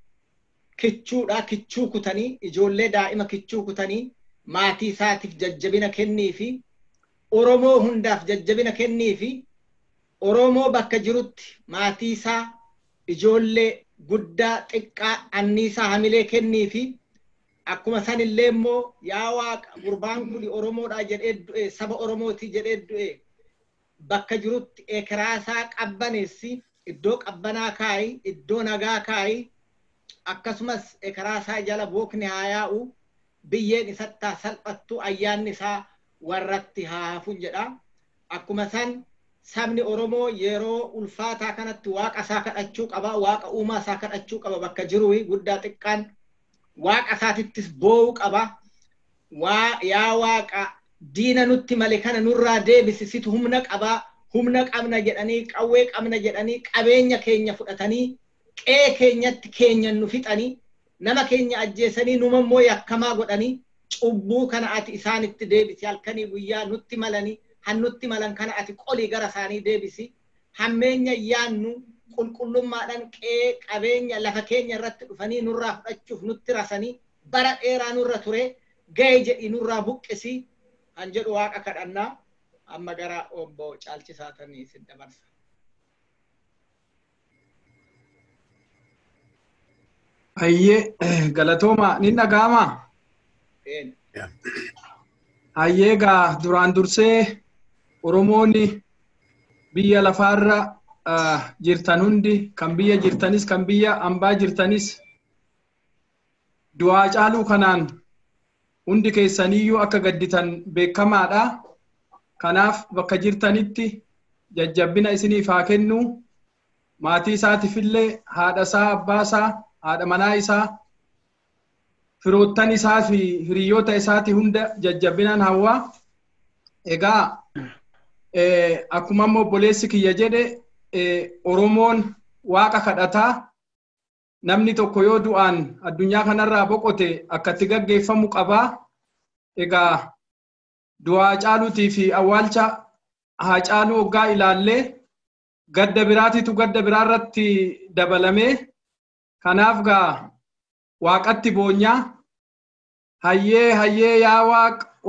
kichuu kutanii ijoollee daa'ima kichuu kutanii maatii isaatiif jajjabina kennii fi Oromoo hundaaf jajjabina kennii fi Oromoo bakka jirutti maatii isaa ijoollee guddaa xiqqaa anniisaa hamilee kennii fi akkuma sanillee immoo yaa waaqa gurbaan kun Oromoodhaa jedhee du'e saba Oromooti jedhee du'e bakka jirutti ekeraasaa qabbaneessi iddoo qabbanaa kaayi iddoo nagaa kaayi akkasumas ekeraasaa jala bookni haa yaa'u biyyeen isatti salphattu ayyaanni isaa warratti haa hafu jedha. Akkuma san sabni Oromoo yeroo ulfaataa kanatti waaqa isaa kadhachuu qaba waaqa uumaa isaa kadhachuu qaba bakka jiru guddaa xiqqaan waaqa isaatittis boo'uu qaba. Yaa waaqa diina nutti male kana nurraa deebisitu humna qabna jedhanii qawwee qabna jedhanii qabeenya keenya fudhatanii qe'ee keenyatti keenyan nu fixanii nama keenya ajjeesanii numammoo yakkamaa godhanii cubbuu kana ati isaanitti deebisi halkanii guyyaa nutti malanii hannutti malan kana ati qolii gara isaanii deebisi hammeenya yaannu qulqullummaadhaan qe'ee qabeenya lafa keenya irratti dhufanii nurraa fudhachuuf nutti rasanii bara dheeraa nurra ture ga'e jedhi nurraa buqqisi. An jedhu waaqa kadhannaa amma gara obbo Caalchisaatanii sin dabarsa. Ayyee galatooma ni dhaga'ama. Ayyee gaa duraan dursee Oromoonni biyya lafaarra jirtan hundi kan biyya jirtanis kan biyya ambaa jirtanis du'aa Caaluu kanaan hundi keessaniyyuu akka gadditan beekamaadha. Kanaaf bakka jirtanitti jajjabina isiniif haa kennu. Maatii isaatiifillee haadha isaa, abbaa isaa, haadha manaa isaa, firoottan isaa fi hiriyoota isaati hunda jajjabinaan hawwaa. Egaa akkuma immoo obboleessi kiyya jedhe Oromoon waaqa kadhataa. Namni tokko yoo du'aan addunyaa kanarraa boqote akkatti gaggeeffamu qabaa. Egaa du'aa Caaluutii fi awwaalcha Haacaaluu hoggaa ilaallee gadda biraatitu gadda biraarratti dabalamee kanaaf gaa waaqatti boonyaa hayyee yaa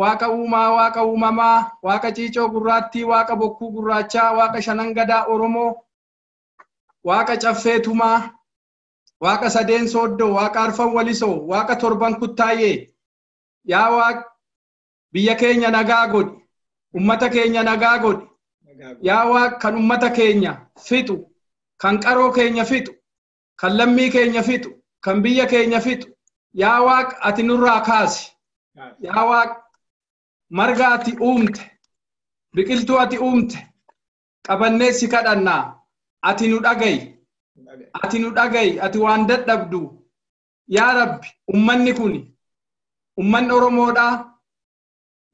waaqa uumaa waaqa uumamaa waaqa ciicoo gurraattii waaqa bokkuu gurraachaa waaqa shanan gadaa Oromoo waaqa caffeetumaa waaqa sadeen sooddoo waaqa arfan walisoo waaqa torban kuttaayee yaa waaqa biyya keenya nagaa godhi ummata keenya nagaa godhi yaa waaqa kan ummata keenya fixu kan qaroo keenya fixu kan lammii keenya fixu kan biyya keenya fixu yaa waaqa ati nurraa kaasi yaa Waaq marga ati uumte biqiltuu ati uumte qabannee si kadhannaa ati nu dhagayi ati waan dadhabdu yaa Rabbi ummanni kuni ummanni Oromoodhaa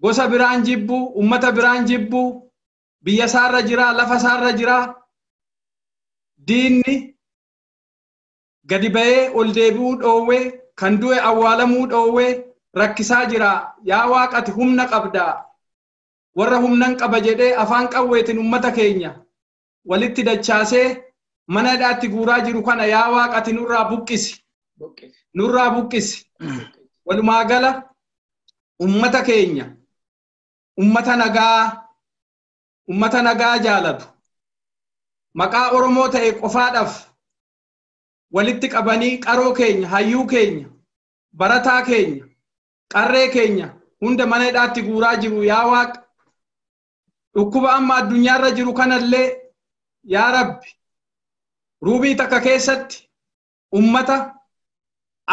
gosa biraan jibbu ummata biraan jibbu biyya isaarra jira lafa isaarra jira diinni gadi ba'ee ol deebi'uu dhoowwee kan du'e awwaalamuu dhoowwee rakkisaa jira yaa Waaqati humna qabdaa warra humnan qaba jedhee afaan qawweetiin ummata keenya walitti dachaasee mana hidhaatti guuraa jiru kana yaa Waaqati nurraa buqqisi walumaa gala ummata keenya ummata nagaa jaalatu maqaa Oromoo ta'e qofaadhaaf walitti qabanii qaroo keenya hayyuu keenya barataa keenya qarree keenya hunda mana hidhaatti guuraa jiru yaa Waaq dhukkuba amma addunyaarra jiru kanallee yaa Rabbi ruubii takka keessatti ummata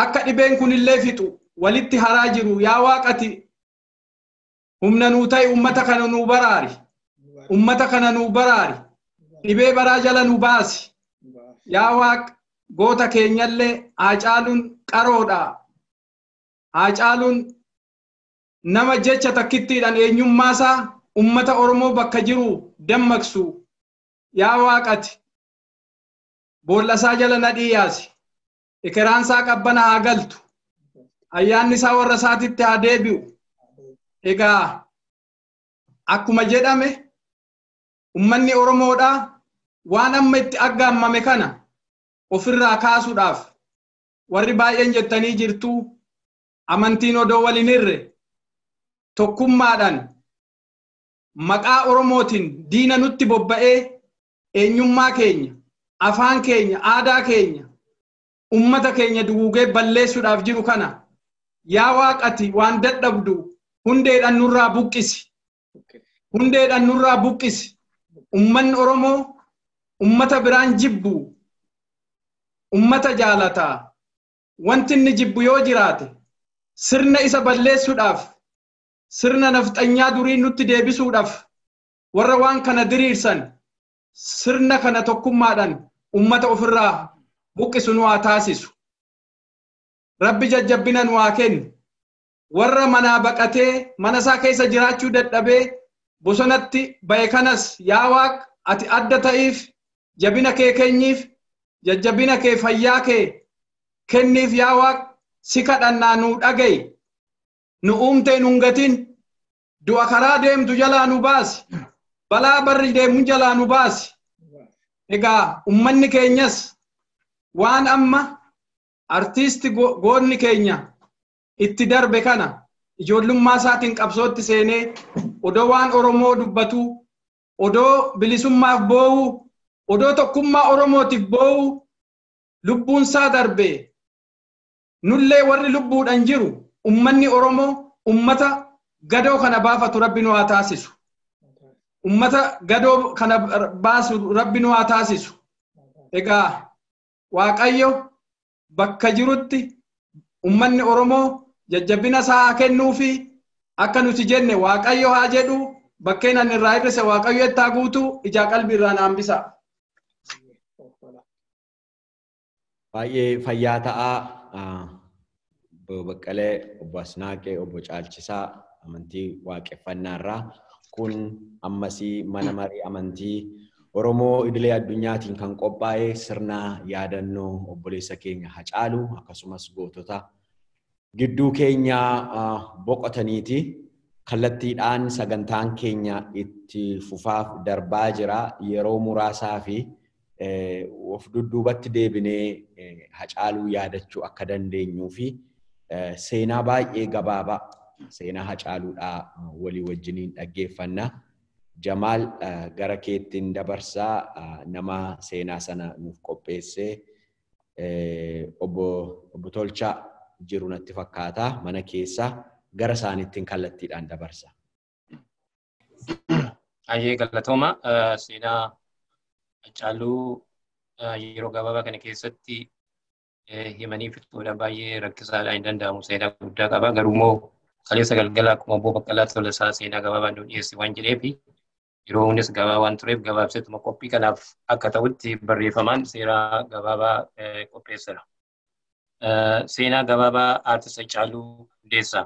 akka dhibeen kunillee fixu walitti haraa jiru yaa Waaqati humna nuu ta'e ummata kana nuu baraari dhibee baraa jala nu baasi yaa Waaq goota keenyallee Haacaaluun qaroodha Haacaaluun nama jecha takkittiidhaan eenyummaasaa ummata Oromoo bakka jiru dammaqsu yaa Waaqati boollasaa jala nadhii yaasi ikiraansaa qabbana haa galtu ayyaanni isaa warra isaatitti haa deebi'u egaa akkuma jedhame ummanni Oromoodhaa waan amma itti aggaammame kana ofirraa kaasuudhaaf warri baay'een jettanii jirtu amantiin odoo waliin hirre tokkummaadhaan maqaa Oromootiin diina nutti bobba'ee eenyummaa keenya afaan keenya aadaa keenya ummata keenya duguugee balleessuudhaaf jiru kana yaa Waaqati waan dadhabdu hundeedhaan nurraa buqqisi ummanni Oromoo ummata biraan jibbu ummata jaalataa wanti inni jibbu yoo jiraate sirna isa balleessuudhaaf sirna nafxanyaa durii nutti deebisuudhaaf warra waan kana diriirsan sirna kana tokkummaadhaan ummata ofirraa buqqisu nu haa taasisu Rabbi jajjabbina nu haa kennu warra manaa baqatee mana isaa keessa jiraachuu dadhabee bosonatti ba'e kanas yaa Waaq ati adda ta'iif jabina kee kenniif jajjabina kee fayyaa kee kenniif yaa Waaq si kadhannaa nu dhaga'i nu uumtee nu gatin du'a karaa deemtu jalaa nu baasi balaa barri deemu jalaa nu baasi egaa ummanni keenyas waan amma artiisti goonni keenya itti darbe kana ijoollummaa isaatiin qabsootti seenee odoo waan Oromoo dubbatu odoo bilisummaaf boo'u odoo tokkummaa Oromootiif boo'u lubbuun isaa darbe nullee warri lubbuudhaan jiru ummanni Oromoo ummata gadoo kana baafatu Rabbi nu haa taasisu ummata gadoo kana baasu Rabbi nu haa taasisu egaa Waaqayyo bakka jirutti ummanni Oromoo jajjabina isaa kennuufi akka nuti jenne Waaqayyo haa jedhu bakkeen ani irraa hir'ise Waaqayyo itti guutu ijaa qalbii irraa hambisa. Baay'ee fayyaa ta'aa obbo Baqqalee, obbo Asnaaqee, obbo Caalchisaa amantii waaqeffannaa irraa kun ammasii mana marii amantii Oromoo idilee addunyaatiin kan qophaa'e sirna yaadannoo obboleessa keenya Hacaaluu akkasumas gootota gidduu keenya boqotaniiti. Kallattiidhaan sagantaan keenya itti fufaaf darbaa jira. Yeroo muraasaa fi of dudduubatti deebinee Hacaaluu yaadachuu akka dandeenyuu fi seenaa baay'ee gabaabaa seenaa Hacaaluudhaa walii wajjiniin dhaggeeffanna. Jamaal gara keettiin dabarsaa nama seenaa sana nuuf qopheessee obbo Tolchaa jiru natti fakkaata mana keessa gara isaaniittiin kallattiidhaan dabarsa. Ayyee galatooma seenaa Hacaaluu yeroo gabaabaa kana keessatti himanii fixuudha baay'ee rakkisaadha hin danda'amu seenaa guddaa qaba garuu immoo kaleessa galgala akkuma obbo Baqqalaa Tolasaa seenaa gabaabaa nu dhiyeesse waan jedheefi yeroo hundas gabaabaa waan tureef gabaabseetuma qophii kanaaf akka ta'utti barreeffamaan seeraa gabaabaa qopheesseera. Seenaa gabaabaa Aartist Haacaaluu Hundeessaa.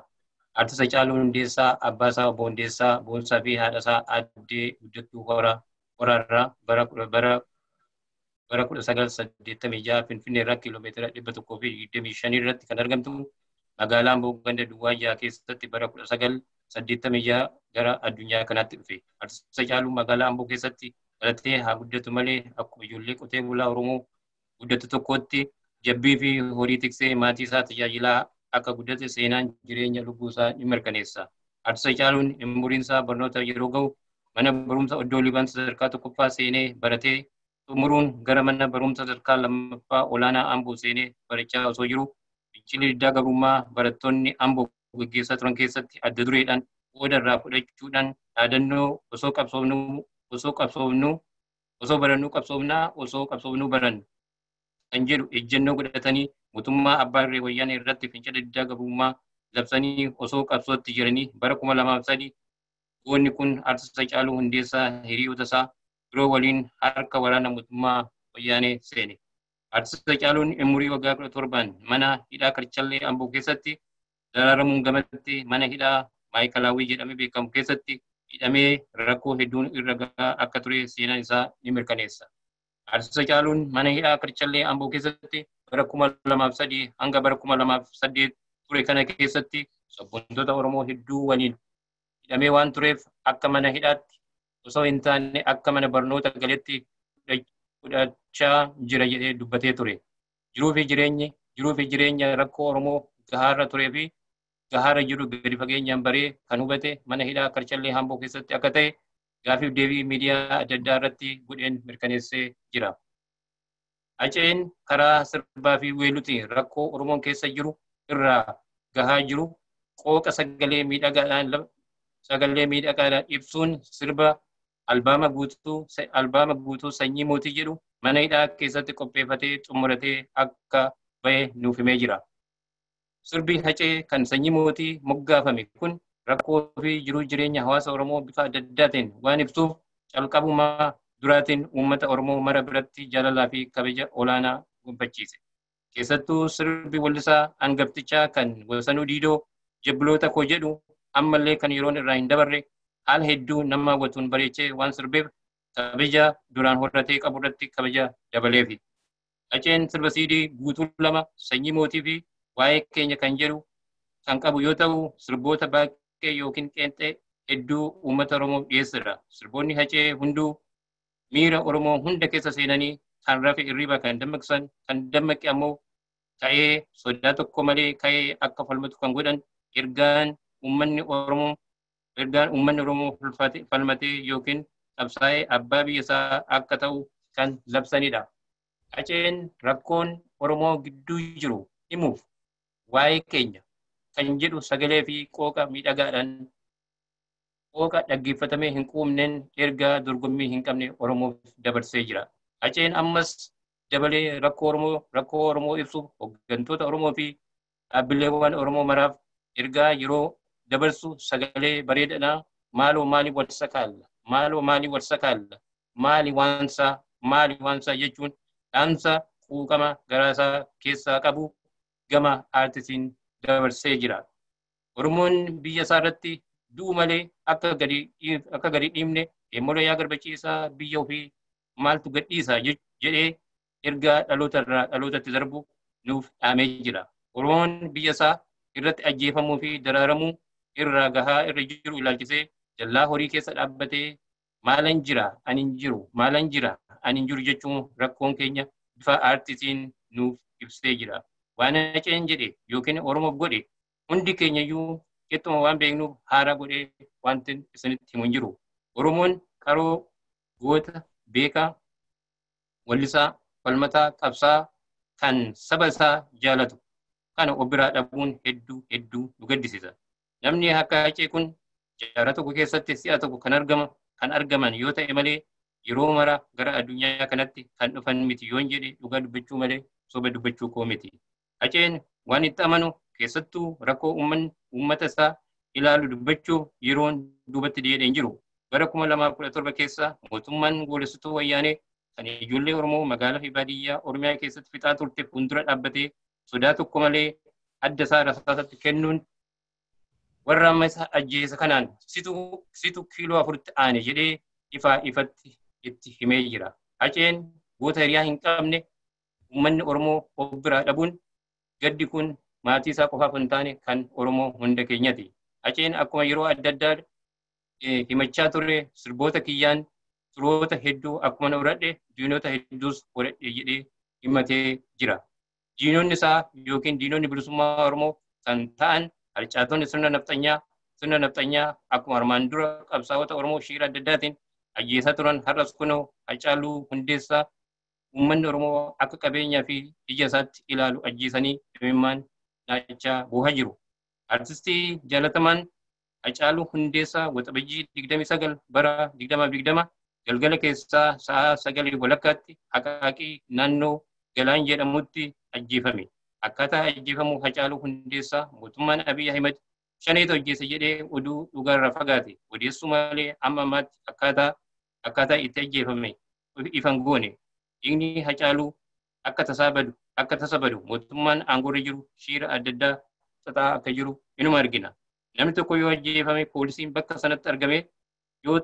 Aartist Haacaaluu Hundeessaa abbaa isaa obbo Hundeessaa boonsaa fi haadha isaa addee Guddattuu Horaarraa bara 1986 Finfinnee irraa kiiloomeetira 125 irratti kan argamtu magaalaa Amboo ganda Duwwaa 6 keessatti bara 1986 gara addunyaa kanaatti dhufe. Aartist Haacaaluu magaalaa Amboo keessatti dhalatee haa guddatu malee akkuma ijoollee qotee bulaa Oromoo guddatu tokkotti jabbii fi horii tiksee maatii isaa tajaajilaa akka guddate seenaan jireenya lubbuu isaa ni mirkaneessa. Aartist Haacaaluun umuriin isaa barnoota yeroo ga'u mana barumsa Oddoo Liibaan sadarkaa tokkoffaa seenee baratee xumuruun gara mana barumsa sadarkaa lammaffaa olaanaa Amboo seenee barachaa osoo jiru fincilli diddaa gabrummaa barattoonni Amboo gaggeessaa turan keessatti adda dureedhaan qooda irraa fudhachuudhaan dhaadannoo osoo barannuu qabsoofnaa osoo qabsoofnuu barannu kan jedhu ejjennoo godhatanii mootummaa abbaa irree wayyaanee irratti fincila diddaa gabrummaa labsanii osoo qabsootti jiranii bara 2003 goonni kun Aartist Haacaaluu Hundeessaa hiriyoota isaa biroo waliin harka waraana mootummaa wayyaanee seene. Aartist Haacaaluun umurii waggaa 17 mana hidhaa Karchallee Amboo keessatti dararamuun gamatti mana hidhaa Maayikalaawwii jedhamee beekamu keessatti hidhamee rakkoo hedduun irra gahaa akka ture seenaan isaa ni mirkaneessa. Aartist Haacaaluun mana hidhaa Karchallee Amboo keessatti bara 2003 hanga bara 2008 ture kana keessatti sabboontota Oromoo hedduu waliin hidhamee waan tureef akka mana hidhaatti osoo hin taane akka mana barnoota galetti fudhachaa jira jedhee dubbatee ture. Jiruu fi jireenya rakkoo Oromoo gahaarra turee fi gahaarra jiru gadi fageenyaan baree kan hubate mana hidhaa Karchallee Amboo keessatti akka ta'e gaafiif deebii miidiyaa adda addaa irratti godheen mirkaneessee jira. Haceen karaa sirbaa fi weeluutiin rakkoo Oromoon keessa jiru irraa gahaa jiru qooqa sagalee miidhagaadhaan ibsuun sirba albaama guutuu sanyii mootii jedhu mana hidhaa keessatti qopheeffatee xumuratee akka bahe nuuf himee jira. Sirbi Hacee kan sanyii mootii moggaafame kun rakkoo fi jiruu jireenya hawaasa Oromoo bifa adda addaatiin waan ibsuuf calqabumaa duraatiin uummata Oromoo mara biratti jaalalaa fi kabaja olaanaa gonfachiise. Keessattuu sirbi wallisaa hangaftichaa kan Wasanuu Diidoo jabbiloota koo jedhu ammallee kan yeroon irraa hin dabarre haala hedduu nama hawwatuun bareechee waan sirbeef kabaja duraan horatee qabu irratti kabaja dabaleefi. Haceen sirba siidii guutuu 2 sanyii mootii fi waa'ee keenya kan jedhu kan qabu yoo ta'u sirboota baaqee yookiin qeenxee hedduu uummata Oromoo dhiyeessedha. Sirboonni Hacee hunduu miira Oromoo hunda keessa seenanii kan rafe irriba kan dammaqsan kan dammaqe ammoo ka'ee sodaa tokko malee ka'ee akka falmatu kan godhan ergaan uummanni Oromoo falmatee yookiin qabsaa'ee abbaa biyya isaa akka ta'u kan labsanidha. Haceen rakkoon Oromoo gidduu jiru himuuf waa'ee keenya kan jedhu sagalee fi qooqa miidhagaadhaan qooqa dhaggeeffatamee hin quufneen ergaa dorgommii hin qabne Oromoof dabarsee jira. Haceen ammas dabalee rakkoo Oromoo ibsuuf hooggantoota Oromoo fi dhaabbileewwan Oromoo maraaf ergaa yeroo dabarsu sagalee bareedaadhaan maaloo maalii wal sakaalla maali waansaa jechuun dhaamsa quuqama garaasaa keessaa qabu gama aartistiin dabarsee jira. Oromoon biyya isaa irratti du'u malee akka gadi dhiibne Eemmolee yaa garbachiisaa biyya ofii maaltu gadhiisa jedhee ergaa dhaloota irraa dhalootatti darbu nuuf dhaamee jira. Oromoon biyya isaa irratti ajjeefamuu fi daraaramuu irraa gahaa irra jiru ilaalchisee jallaa horii keessa dhaabbatee maalan jira ani hin jiru jechuun rakkoon keenya bifa aartistiin nuuf ibsee jira. Waan Haceen jedhe yookiin Oromoof godhe hundi keenyayyuu qixxuma waan beeknuuf haaraa godhee wanti isinitti himu hin jiru. Oromoon qaroo goota beekaa wallisaa falmataa qabsaa kan saba isaa jaalatu kana obiraa dhabuun hedduu nu gaddisiisa. Namni akka Hacee kun jaarraa tokko keessatti si'a tokko kan argaman yoo ta'e malee yeroo mara gara addunyaa kanatti kan dhufan miti yoon jedhe dhugaa dubbachuu malee soba dubbachuu koo miti. Haceen waan itti amanu keessattuu rakkoo uummata isaa ilaalu dubbachuu yeroon duubatti deebi'ee hin jiru. Bara 2017 keessa mootummaan goolessituu wayyaanee kan ijoollee Oromoo magaalaa fi baadiyyaa Oromiyaa keessatti fixaa turte fuuldura dhaabbatee sodaa tokko malee adda isaa rasaasatti kennuun warra amma isa ajjeesa kanaan situ kiiloo 4 aane jedhee ifatti itti himee jira. Haceen goota hiriyaa hin qabne uummanni Oromoo of biraa dhabuun gaddi kun maatii isaa qofaaf hin taane kan Oromoo hunda keenyati. Haceen akkuma yeroo adda addaa himachaa ture sirboota kiyyaan turoota hedduu akkuma nuradhe diinota hedduus godhadhe jedhee himatee jira. Diinonni isaa yookiin diinonni bilisummaa Oromoo kan ta'an harcaatonni sirna nafxanyaa akkuma armaan dura qabsaa'ota Oromoo shiira adda addaatiin ajjeesaa turan har'as kunoo Hacaaluu Hundeessaa uummanni Oromoo akka qabeenyaa fi ija isaatti ilaalu ajjeesanii dhimimmaan naachaa buuhaa jiru. Artistii jaalatamaan Hacaaluu Hundeessaa waxabajjii 29 bara 2020 galgala keessaa sa'a 9 walakkaatti Haqaaqii naannoo Galaan jedhamutti ajjeefame. Akkaataa ajjeefamuu Hacaaluu Hundeessaa mootummaan Abiy Ahmed shaneetu ajjeese jedhee oduu dhugaarraa fagaate odeessuu malee amma ammaatti akkaataa itti ajjeefame ifan goone. Dhiigni Hacaaluu akka tasabadu mootummaan aangoorra jiru shiira adda addaa xaxaa akka jiru inuma argina. Namni tokko yoo ajjeefame poolisiin bakka sanatti argame yoo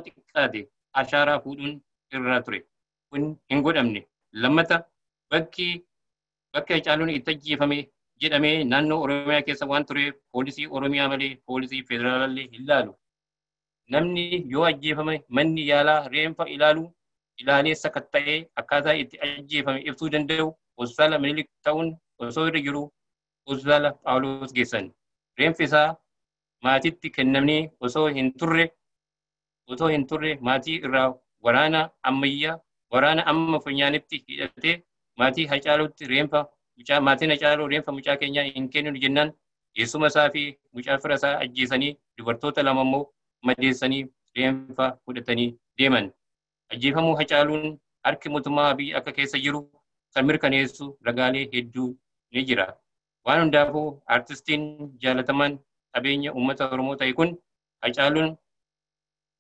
xiqqaate ashaaraa fuudhuun irraa ture. Kun hin godhamne. Lammata bakki Hacaaluun itti ajjeefame jedhamee naannoo Oromiyaa keessa waan tureef poolisii Oromiyaa malee poolisii federaalaallee hin laalu. Namni yoo ajjeefame manni yaalaa reenfa ilaalee sakatta'ee akkaataa itti ajjeefame ibsuu danda'u hospitaala Minilik ta'uun osoo irra jiru hospitaala Phaawulos geessan. Reenfi isaa maatiitti kennamnee osoo hin turre maatii irraa waraana amma funyaanitti hidhatee maatii Hacaaluutti maatiin Hacaaluu reenfa mucaa keenyaa hin kenninu jennaan eessuma isaa fi mucaa fira isaa ajjeesanii dubartoota lama immoo madeessanii reenfa fudhatanii deeman. Ajjeefamuu Hacaaluun harki mootummaa Abiy akka keessa jiru kan mirkaneessu ragaalee hedduu ni jira. Waan hundaafuu artistiin jaalatamaan qabeenya uummata Oromoo ta'e kun Hacaaluun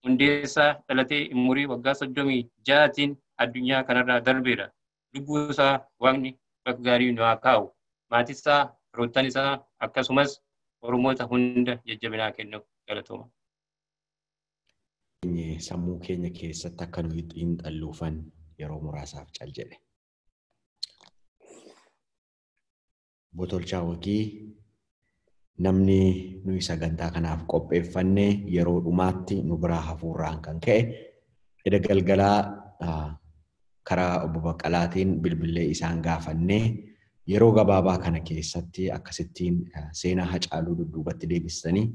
Hundeessaa dhalatee umurii waggaa 36tiin addunyaa kanarraa darbeera. Lubbuu isaa Waaqni bakka gaarii nu haa kaa'u. Maatii isaa, firoottan isaa akkasumas Oromoota hunda jajjabinaa kennuuf galatooma. Sammuu keenya keessatti akka nuyi xiinxalluufan yeroo muraasaaf cal jedhe. Botolchaa Wagii namni nuyi sagantaa kanaaf qopheeffanne yeroo dhumaatti nu biraa hafuurraan kan ka'e edda galgalaa karaa obbo Baqqalaatiin bilbilee isaan gaafannee yeroo gabaabaa kana keessatti akkasittiin seenaa Hacaaluu dudduubatti deebistanii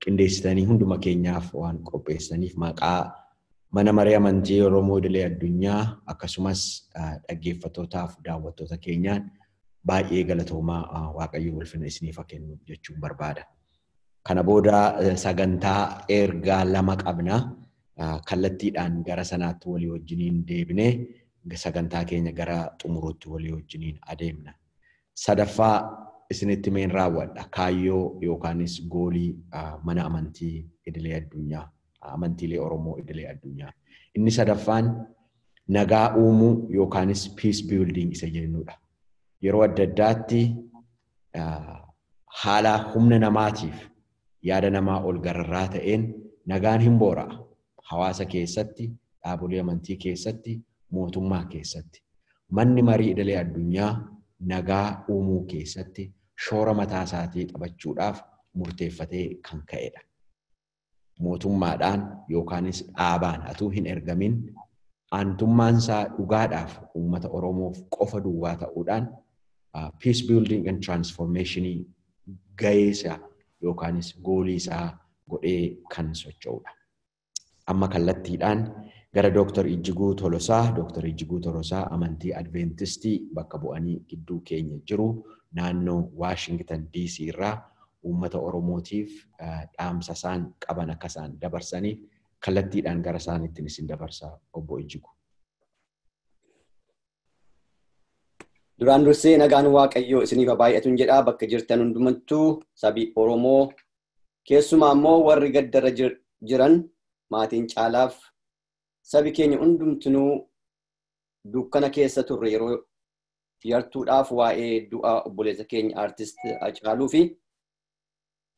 qindeessitanii hunduma keenyaaf waan qopheessaniif maqaa mana maree amantii Oromoo Idilee Addunyaa akkasumas dhaggeeffattootaaf daawwattoota keenyaan baay'ee galatoomaa Waaqayyo ulfina isiniif kennu jechuun barbaada. Kana booda sagantaa ergaa lama qabna. Kallattiidhaan gara sanaatti walii wajjiniin deebinee sagantaa keenya gara xumuruutti walii wajjiniin adeemna. Sadaffaa isinitti meen raawwadha. Kaayyoo yookaanis goolii mana amantii Idilee Addunyaa, amantiilee Oromoo Idilee Addunyaa. Inni sadaffaan nagaa uumuu yookaanis peace building isa jennudha. Yeroo adda addaatti haala humna namaatiif yaada namaa ol gararraa ta'een nagaan hin boora'a. Hawaasa keessatti, dhaabolee amantii keessatti, mootummaa keessatti. Manni marii Idilee Addunyaa nagaa uumuu keessatti shoora mataa isaatii taphachuudhaaf murteeffatee kan ka'edha. Mootummaadhaan yookaanis dhaabaan atuu hin ergamin aantummaan isaa dhugaadhaaf uummata Oromoof qofa duwwaa ta'uudhaan peace building and transformation gaheessa yookaanis goolii isaa godhee kan socho'udha. Amma kallattiidhaan gara Dr. Ijjiguu Tolosaa, Dr. Ijjiguu Tolosaa amantii Adventistii bakka bu'anii gidduu keenya jiru naannoo Washington DC irraa uummata Oromootiif dhaamsa isaan qaban akka isaan dabarsaniif kallattiidhaan gara isaaniitti isin dabarsaa obbo Ijjiguu. Duraan dursee nagaan Waaqayyoo isiniif baay'atuun jedhaa bakka jirtan hundumattuu sabii Oromoo Keessumaa immoo warri gaddarra jiran maatiin caalaaf sabi keenya hundumtinuu dukkana keessa turre yeroo yartuudhaaf waa'ee du'aa obboleessa keenya aartist Hacaaluu fi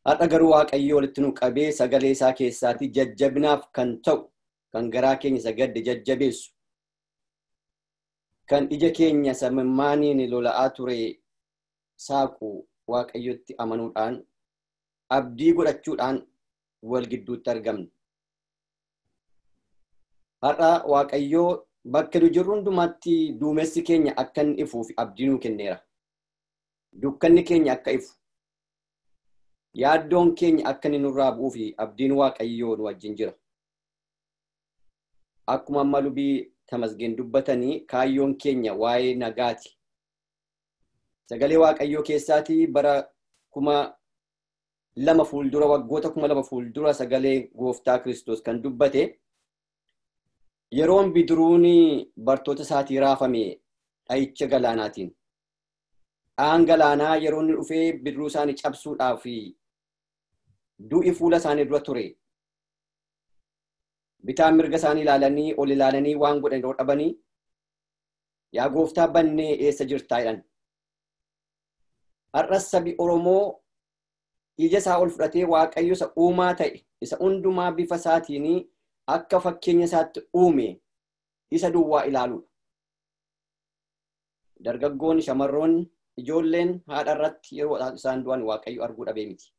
har'a garuu Waaqayyo walitti nu qabee sagalee isaa keessaatii jajjabinaaf kan ta'u kan garaa keenya isa gadde jajjabeessu kan ija keenya samimmaaniin lola'aa ture saaqu Waaqayyotti amanuudhaan abdii godhachuudhaan wal gidduutti argamne. Har'a Waaqayyoo bakka nu jirru hundumaatti duumessi keenya akka inni ifuuf abdii nuu kenneera. Dukkanni keenya akka ifu. Yaaddoon keenya akka inni nurraa bu'uu fi abdiin Waaqayyoo nu wajjin jira. Akkuma amma lubii Tamasgeen dubbatanii kaayyoon keenya waa'ee nagaati. Sagalee Waaqayyoo keessaatii bara 2000 fuuldura waggoota 2000 fuuldura sagalee Gooftaa Kiristoos kan dubbate yeroon bidiruun bartoota isaatii raafame dha'icha galaanaatiin. Dhaan galaanaa yeroo inni dhufee bidiruu isaanii cabsuudhaaf du'i fuula isaanii dura ture. Bitaan mirga isaanii ilaalanii ol ilaalanii waan godhan yeroo dhabanii yaa Gooftaa bannee eessa jirtaa jedhan. Har'as sabi Oromoo ija isaa ol fudhatee Waaqayyo isa uumaa ta'e isa hundumaa bifa isaatiin akka fakkeenya isaatti uume isa duwwaa ilaaluudha. Dargaggoonni, shamarroonni, ijoolleen haadha irratti yeroo isaan du'an Waaqayyo arguu dhabee miti.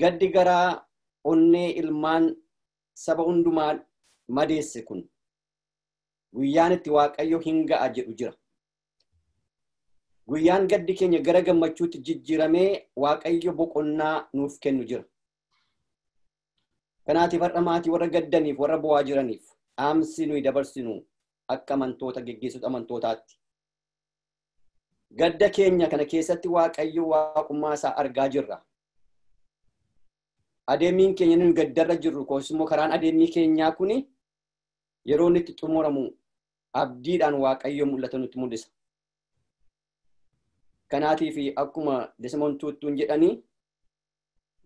Gaddi garaa onnee ilmaan saba hundumaa madeesse kun guyyaan itti Waaqayyo hin ga'a jedhu jira. Guyyaan gaddi keenya gara gammachuutti jijjiiramee Waaqayyo boqonnaa nuuf kennu jira. Kanaatiif har'a maatii warra gaddaniif warra bo'aa jiraniif dhaamsi nuyi dabarsinu akka amantoota geggeessota amantootaatti. Gadda keenya kana keessatti Waaqayyo waaqummaa isaa argaa jirra. Adeemiin keenya nuyi gaddarra jirru immoo karaan adeemii keenyaa kuni yeroo inni itti xumuramu abdiidhaan Waaqayyo mul'ata nutti mul'isa. Kanaatiif akkuma Desmond Tutuun jedhanii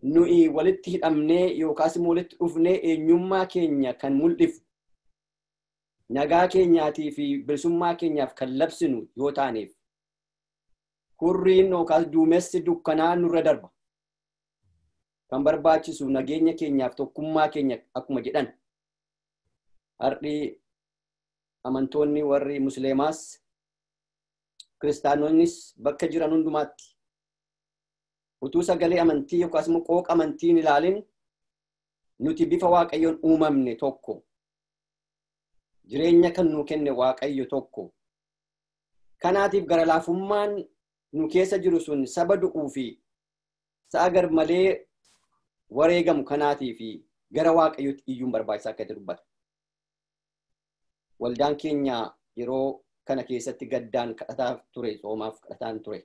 nuyi walitti hidhamnee yookaas immoo walitti dhufnee eenyummaa keenya kan mul'ifu nagaa keenyaatii fi bilisummaa keenyaaf kan labsinu yoo taaneef hurriin yookaas duumessi dukkanaa nurra darba. Kan barbaachisu nageenya keenyaaf tokkummaa keenya akkuma jedhan har'i amantoonni warri musliimaas kiristaanonnis bakka jiran hundumaatti utuu sagalee amantii yookaas immoo qooqa amantiin ilaalin nuti bifa Waaqayyoon uumamne tokko jireenya kan nu kenne Waaqayyo tokko. Kanaatiif gara laafummaan nu keessa jiru sun saba du'uu fi sa'a gar malee wareegamu kanaatiif gara Waaqayyootti iyyuun barbaachisaa akka ta'e dubbata. Waldaan keenya yeroo kana keessatti gaddaan kadhataa ture, soomaaf kadhataan ture.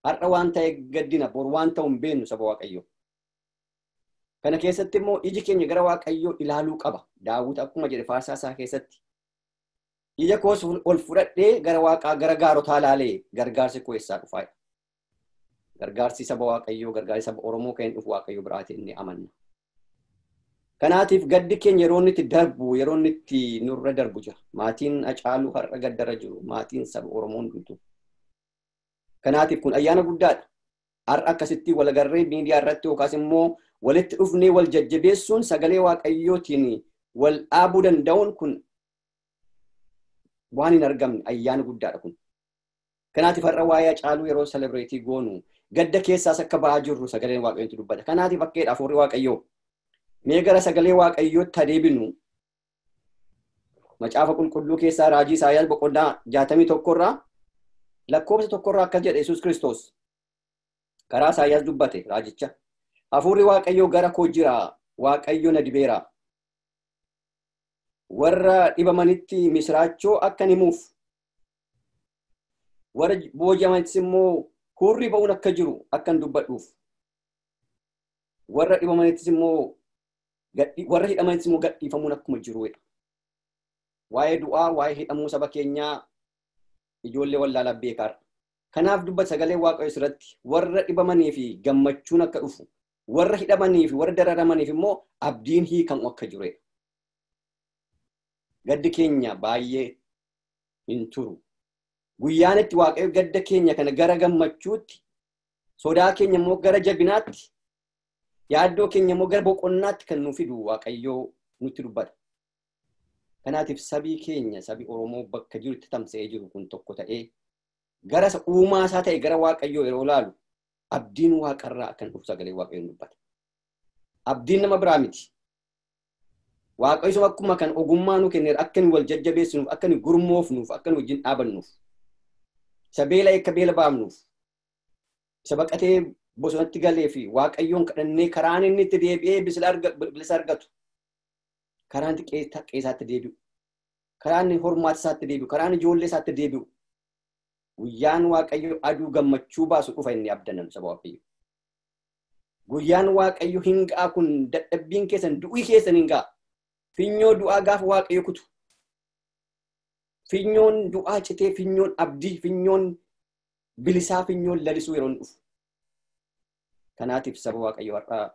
Har'a waan ta'e gaddina bor waan ta'u hin beeknu saba Waaqayyoo. Kana keessatti immoo iji keenya gara Waaqayyoo ilaaluu qaba. Daawit akkuma jedhe faarsaa isaa keessatti ija koos ol fudhadhee gara Waaqaa gara gaarotaa ilaalee gargaarsi koo eessaa dhufaa. Gargaarsi saba Waaqayyoo, gargaarsi saba Oromoo kan dhufu Waaqayyo biraatiin ni amanna. Kanaatiif gaddi keenya yeroo inni itti darbu, yeroo inni itti nurra darbu jira. Maatiin Hacaaluu har'a gaddarra jiru, maatiin saba Oromoo hundumtu. Kanaatiif kun ayyaana guddaadha. Har'a akkasitti wal agarree miidiyaa irratti yookaas immoo walitti dhufnee wal jajjabeessuun sagalee Waaqayyootiin wal dhaabuu danda'uun kun waan hin argamne ayyaana guddaadha kun. Kanaatiif har'a waa'ee Hacaaluu yeroo selebireetii goonu gadda keessaas akka ba'aa jirru sagaleen Waaqayyootti dubbata. Kanaatiif bakkeedha afuurri Waaqayyoo. Mee gara sagalee Waaqayyootti adeebinu macaafa qulqulluu keessaa raajii Isaayyaas boqonnaa 61 irraa lakkoofsa 1 irraa akkas jedha Yesuus Kiristoos. Karaa Isaayyaas dubbate raajicha. Hafuurri Waaqayyoo gara koo jira, Waaqayyo na dibeera. Warra dhibamanitti misraachoo akkan himuuf, warra booji'amanittis immoo hurrii ba'uun akka jiru akkan dubbadhuuf, warra dhibamaniittis immoo warra hidhamanittis immoo gadhiifamuun akkuma jiruudha. Waa'ee du'aa, waa'ee hidhamuu saba keenyaa ijoollee wallaalaa beekaadha. Kanaaf dubbata sagalee waaqayyo irratti warra dhibamanii fi gammachuun akka dhufu, warra hidhamanii fi warra dararamaniif immoo abdiin hiikamu akka jiru. Gaddi keenya baay'ee hin turu. Guyyaan itti waaqayyo gadda keenya kana gara gammachuutti, sodaa keenya immoo gara jabinaatti, yaaddoo keenya immoo gara boqonnaatti kan nu fidu waaqayyo nutti dubbata. Kanaatiif sabii keenya, sabii Oromoo bakka jirutti tamsa'ee jiru kun tokko ta'ee gara uumaa isaa ta'e gara waaqayyoo yeroo ilaalu abdiin waaqarraa kan dhufu sagalee waaqayyoon dubbata. Abdiin nama biraa miti. Waaqayyo akkuma kan ogummaa nu kenneera akka nu wal jajjabeessinuuf, akka nu gurmoofnuuf, akka nu wajjin dhaabannuuf, isa beela akka beela baafnuuf, isa baqatee bosonatti galee fi waaqayyoon kadhannee karaan inni itti deebi'ee bilisa argatu, karaan qeessaatti deebi'u, karaan hormaata isaatti deebi'u, karaan ijoollee isaatti deebi'u. Guyyaan waaqayyo aduu gammachuu baasu dhufa inni abdannan saba waaqayyo. Guyyaan waaqayyo hingaa kun dadhabbiin keessan du'ii keessan hingaa. Finyoo du'aa gaafa waaqayyo kutu. Finyoon du'aa citee, finyoon abdii, finyoon bilisaa, finyoon lalisuu yeroo dhufu. Kanaatiif saba waaqayyo har'aa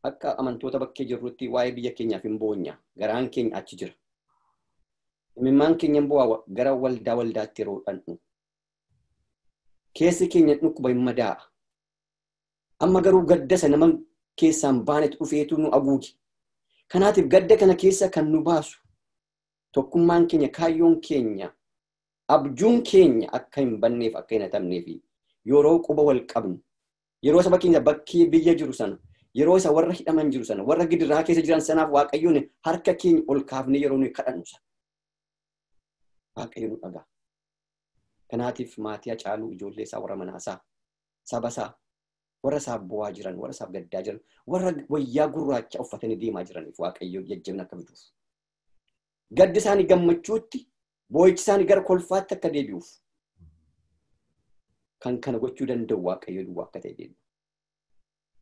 akka amantoota bakkee jirrutti waa'ee biyya keenyaaf hin boonya. Garaan keenya achi jira. Imimmaan keenya bu'aa gara waldaatti yeroo dhandhu. Keessi keenya dhukkuba hin madaa'a. Amma garuu gadda sana nama keessaan baanetu dhufeetu nu aguugi. Kanaatiif gadda kana keessa kan nu baasu tokkummaan keenya, kaayyoon keenya, abjuun keenya akka hin banneef, akka hin hatamneef yeroo quba wal qabnu, yeroo saba keenya bakkee biyya jiru sana, yeroo isa warra hidhaman jiru sana, warra gidiraa keessa jiran sanaaf waaqayyoon harka keenya ol kaafnee yeroo nuyi kadhannu sana. Waaqayyo nu dhagaa. Kanaatiif maatii Hacaaluu ijoollee isaa warra manaasaa, saba isaa, warra isaaf bu'aa jiran, warra isaaf gaddaa jiran, warra wayyaa gurraacha uffatanii deemaa jiraniif waaqayyo jajjabina akka fiduuf. Gaddi isaanii gammachuutti, boo'ichi isaanii gara kolfaatti akka deebi'uuf. Kan kana gochuu danda'u waaqayyo duwwaa akka ta'e deebi'u.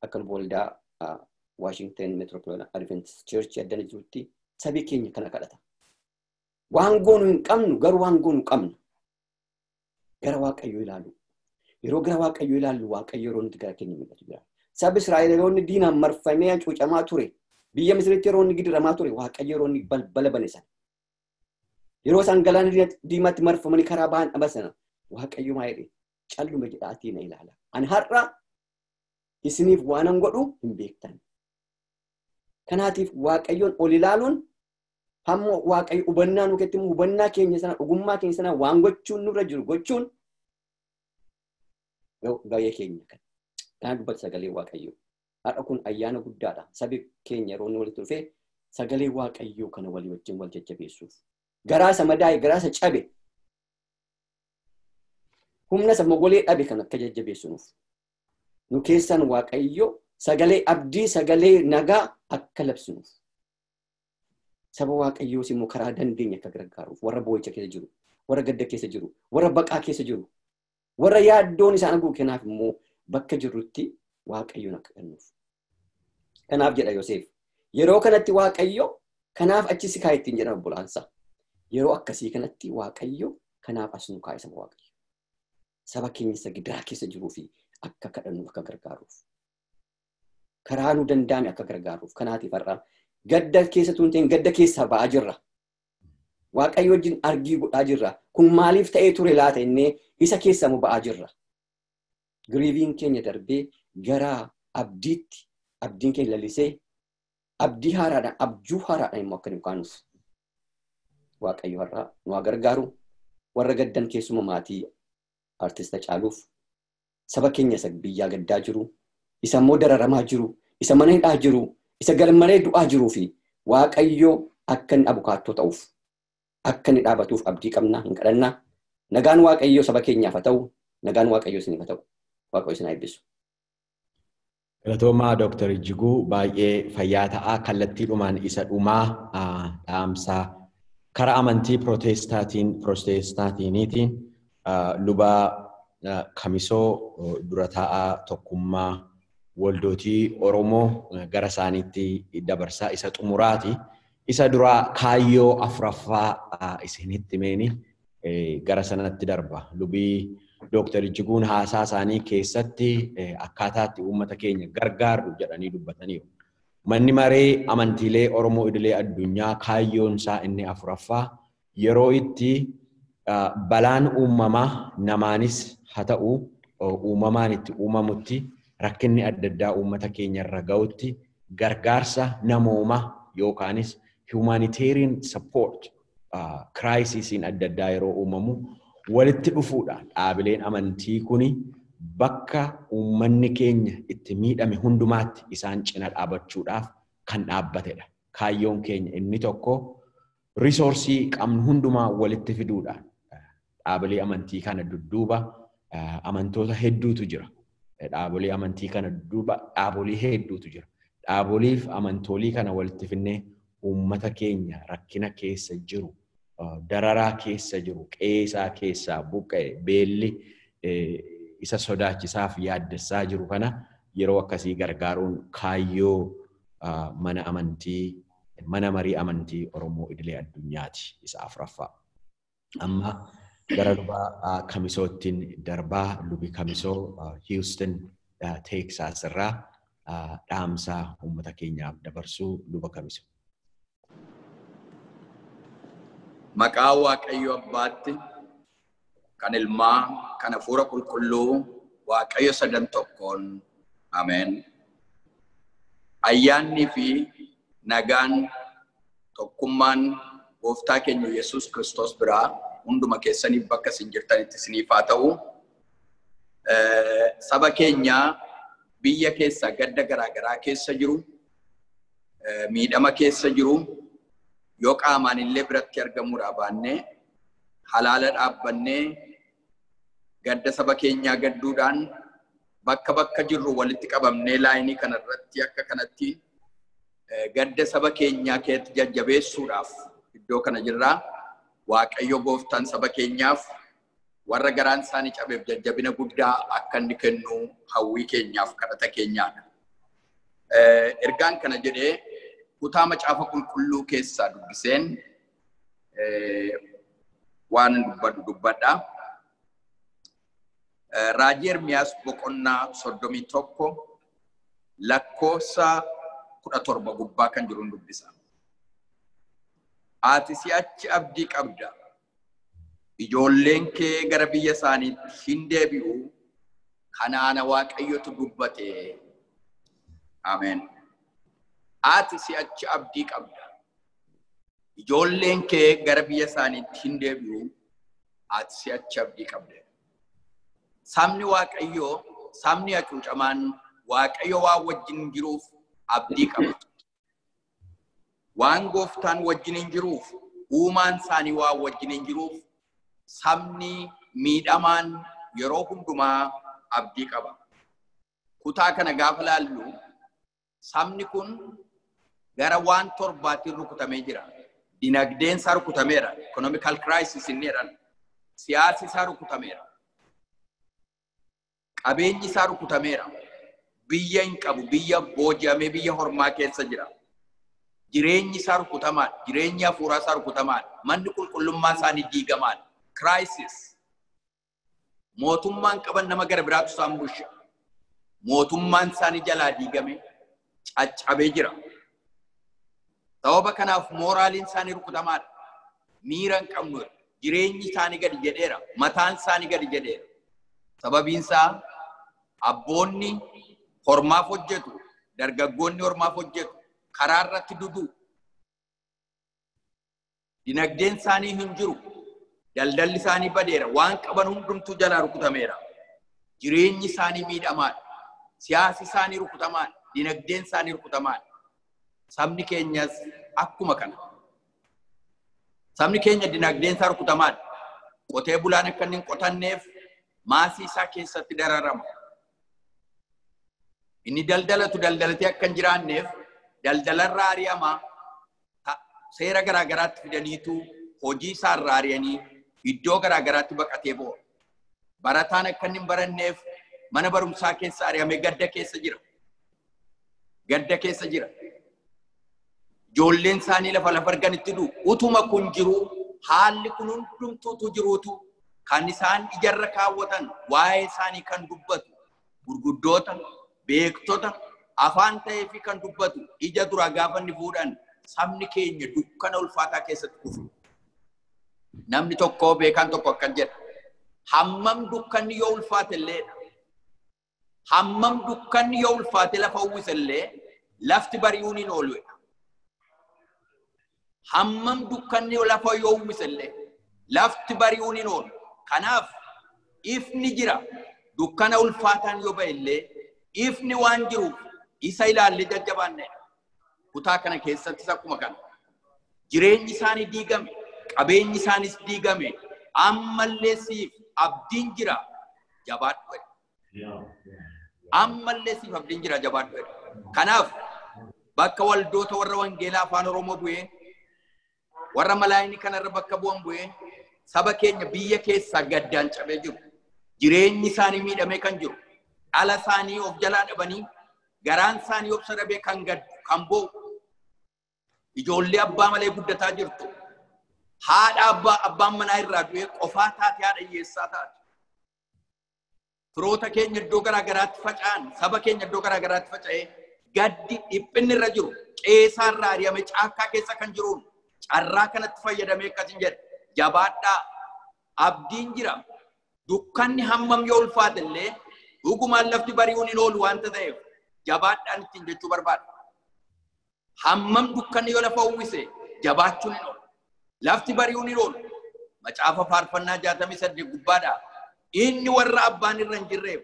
Akka nu waldaa Washington Metropolitan Adventist Church addana jirutti sabii keenya kana kadhata. Waan goonu hin qabnu garuu waan goonu qabna. Gara waaqayyo ilaalu. Yeroo gara waaqayyo ilaalu waaqayyo yeroo nuti gara keenya mul'atu jira. Sabi Israa'eloonni diinaan marfamee cuucamaa ture. Biyya Misiritti yeroo inni gidiramaa ture waaqayyo yeroo inni balbala bane sana. Yeroo isaan galaana diimaatti marfamanii karaa ba'an dhabasan waaqayyo maa jedhe calluma jedhaatii na ilaala. Ani har'a isiniif waan an godhu hin beektan. Kanaatiif waaqayyoon ol ilaaluun hamma waaqayyo hubannaa nu kennu hubannaa keenya sana ogummaa keenya sana waan gochuun nurra jiru gochuun gahee keenya kan. Kana dubbata sagalee waaqayyo. Har'a kun ayyaana guddaadha. Sabi keenya yeroo inni walitti dhufee sagalee waaqayyoo kana walii wajjin wal jajjabeessuuf. Garaa isa madaa'e, garaa isa cabe, humna isa mogolee dhabe kan akka jajjabeessuuf. Nu keessaan waaqayyo sagalee abdii, sagalee nagaa akka labsinuuf. Saba waaqayyoos immoo karaa dandeenya akka gargaaruuf warra boo'icha keessa jiru, warra gadda keessa jiru, warra baqaa keessa jiru, warra yaaddoon isaan haguugu kanaaf immoo bakka jirrutti waaqayyoon akka kennuuf. Kanaaf jedha Yoosef. Yeroo kanatti waaqayyo kanaaf achi si kaa'e ittiin jedhama obbolaansa. Yeroo akkasii kanatti waaqayyo kanaaf as nu kaa'e saba waaqayyo. Saba keenya isa gidiraa keessa jiruu fi akka kadhannuuf akka gargaaruuf. Karaa nu danda'ame akka gargaaruuf. Kanaatiif har'a gadda keessa tuunteen gadda keessaa ba'aa jirra. Waaqayyo wajjin argii godhaa jirra. Kun maaliif ta'ee ture laata innee isa keessaa mu ba'aa jirra. Giriiviin keenya darbee gara abdiitti, abdiin keenya lalisee, abdii haaraadhaan, abjuu haaraadhaan immoo akka nu kaanuuf. Waaqayyo har'a nu gargaaru warra gaddan keessuma maatii artista Hacaaluuf saba keenya isa biyyaa gaddaa jiru, isa immoo dararamaa jiru, isa mana hidhaa jiru, isa galmaree du'aa jiruu fi waaqayyo akka inni abukaattoo ta'uuf, akka inni dhaabatuuf abdii qabnaa hin kadhannaa. Nagaan waaqayyo saba keenyaaf haa ta'u, nagaan waaqayyo isiniif haa ta'u. Waaqayyo isin haa eebbisu. Galatoomaa Dr. Ijjiguu baay'ee fayyaa ta'aa kallattiidhumaan isa dhumaa dhaamsaa karaa amantii Pirootestaatiiniitiin luba Kamisoo dura taa'aa tokkummaa waldootii Oromoo gara isaaniitti dabarsaa isa xumuraati. Isa duraa kaayyoo afuraffaa isinitti meeni gara sanatti darba. Lubii Dr. Ijjiguun haasaa isaanii keessatti akkaataatti uummata keenya gargaaru jedhanii dubbataniiru. Manni maree amantiilee Oromoo idilee addunyaa kaayyoon isaa inni afuraffaa yeroo itti balaan uumamaa namaanis haa ta'u uumamaan itti uumamutti rakkinni adda addaa uummata keenya irra ga'utti gargaarsa namoomaa yookaanis humanitarian support crisisiin adda addaa yeroo uumamu walitti dhufuudhaan dhaabileen amantii kuni bakka uummanni keenya itti miidhame hundumaatti isaan cina dhaabachuudhaaf kan dhaabbatedha. Kaayyoon keenya inni tokko risoorsii qabnu hundumaa walitti fiduudhaan dhaabilee amantii kana dudduuba amantoota hedduutu jira. Dhaabilee amantii kana dudduuba dhaabolee hedduutu jira. Dhaaboliif amantolii kana walitti finnee uummata keenya rakkina keessa jiru, dararaa keessa jiru, qeesaa keessaa buqqa'e, beelli isa sodaachisaaf yaaddessaa jiru kana yeroo akkasii gargaaruun kaayyoo mana marii amantii Oromoo idilee addunyaati isa afuraffaa. Amma gara lubaa Kamisoottiin darbaa lubi Kamisoo Houston Texas irraa dhaamsaa uummata keenyaaf dabarsuu luba Kamisoo. Maqaa Waaqayyo Abbaatti kan Ilmaa kan Hafuura Qulqulluu Waaqayyo sadan tokkoon ameen. Ayyaannii fi nagaan tokkummaan Gooftaa keenya Yesuus Kiristoos biraa hunduma keessaniif bakka isin jirtanitti isiniif haa ta'u. Saba keenya biyya keessa gadda garaagaraa keessa jiru, miidhama keessa jiru, yoo qaamaan illee biratti argamuudhaa baannee halaala dhaabbannee gadda saba keenyaa gadduudhaan bakka jirru walitti qabamnee laayinii kanarratti akka kanatti gadda saba keenyaa keessatti jajjabeessuudhaaf iddoo kana jirraa. Waaqayyo Gooftaan saba keenyaaf warra garaan isaanii cabeef jajjabina guddaa akka inni kennu hawwii keenyaaf kadhata keenyaadha. Ergaan kana jedhee kutaa macaafa qulqulluu keessaa dubbiseen waan dubbadha. Raajii Ermiyaas boqonnaa 31 lakkoofsa 17 gubbaa kan jiru dubbisa. Ati si'achi abdii qabda. Ijoolleen kee gara biyya isaaniitti hin deebi'u. Kanaana Waaqayyotu dubbate. Ameen. Ati si'achi abdii qabda. Ijoolleen kee gara biyya isaaniitti hin deebi'u. Ati si'achi abdii qabda. Sabni Waaqayyoo, sabni hacuucamaan Waaqayyo waan wajjin jiruuf abdii qaba. Waan Gooftaan wajjin hin jiruuf, uumaan isaanii waan wajjin hin jiruuf, sabni miidhamaan yeroo hundumaa abdii qaba. Kutaa kana gaafa laallu sabni kun gara waan torbaatiin rukutamee jira. Dinagdeen isaa rukutameera. Economical crisis inni jedhan. Siyaasi isaa rukutameera. Qabeenyi isaa rukutameera. Biyya hin qabu. Biyya booji'amee biyya hormaa keessa jira. Jireenyi isaa rukutamaan. Jireenyi hafuuraa isaa rukutamaan. Manni qulqullummaa isaanii diigamaan. Crisis. Mootummaan qaban nama gara biraatu isaan busha. Mootummaan isaanii jalaa diigame caccabee jira. Sababa kanaaf mooraaliin isaanii rukutamaadha. Miira hin qabnu. Jireenyi isaanii gadi jedheera. Mataan isaanii gadi jedheera. Sababiin isaa abboonni hormaaf hojjetu. Dargaggoonni hormaaf hojjetu. Karaa irratti dudu. Dinagdeen isaanii hin jiru. Daldalli isaanii badeera. Waan qaban hundumtuu jalaa rukutameera. Jireenyi isaanii miidhamaadha. Siyaasi isaanii rukutamaadha. Dinagdeen isaanii rukutamaadha. Sabni keenyas akkuma kana. Sabni keenya dinagdeen isaa rukutamaadha. Qotee bulaan akka inni hin qotanneef maasii isaa keessatti dararama. Inni daldalatee akka hin jiraanneef daldalarraa ari'ama. Seera garaa garaatti fidaniitu hojii isaarraa ari'anii iddoo garaa garaatti baqatee boora. Barataan akka inni hin baranneef mana barumsaa keessa ari'amee gadda keessa jira. Gadda keessa jira. Ijoolleen isaanii lafa arganitti du'u. Utuma kun jiru haalli kun hundumtuutu jiruutu kan isaan ijarra kaawwatan waa'ee isaanii kan dubbatu gurguddoota beektota afaan ta'ee fi kan dubbatu ija dura gaafa inni fuudhan sabni keenya dukkana ulfaataa keessatti kufu. Namni tokko beekan tokko akkan jedha. Hammam dukkanni yoo ulfaate illee hammam dukkanni yoo ulfaate lafa uwwise illee lafti bari'uun hin oolu. Hammam dukkanni lafa yoo uwwise illee lafti bari'uun hin oolu. Kanaaf ifni jira dukkana ulfaataan yoo ba'e illee ifni waan jiruuf isa ilaallee jajjabaanne. Kutaa kana keessattis akkuma kana jireenyi isaanii diigame qabeenyi isaanis diigame ammallee siif abdiin jira jabaadhu. Ammallee siif abdiin jira jabaadhu. Kanaaf bakka waldoota warra wangeelaa afaan Oromoo bu'ee warra malaayinii kanarra bakka bu'an bu'ee saba keenya biyya keessaa gaddaan cabee jiru. Jireenyi isaanii miidhamee kan jiru. Dhala isaanii of jalaa dhabanii garaan isaanii obsa dhabee kan gaddu kan bo'u. Ijoollee abbaa malee guddataa jirtu. Haadha abbaan manaa irraa du'ee qofaa taate haadha hiyyeessaa taate. Firoota keenya iddoo garaa garaatti faca'an saba keenya iddoo garaa garaatti faca'ee gaddi dhiphinni irra jiru qeesaa irraa ari'ame caakkaa keessa kan jiruun carraa kanatti fayyadamee akkasiin jedhe jabaadhaa abdiin jira. Dukkanni hammam yoo ulfaate illee dhugumaan lafti bari'uun hin oolu waanta ta'eef jabaadhaan ittiin jechuu barbaada. Hammam dukkanni yoo lafa uwwise jabaachuun hin oolu. Lafti bari'uun hin oolu. Macaafa faarfannaa 68 gubbaadha. Inni warra abbaan irra hin jirreef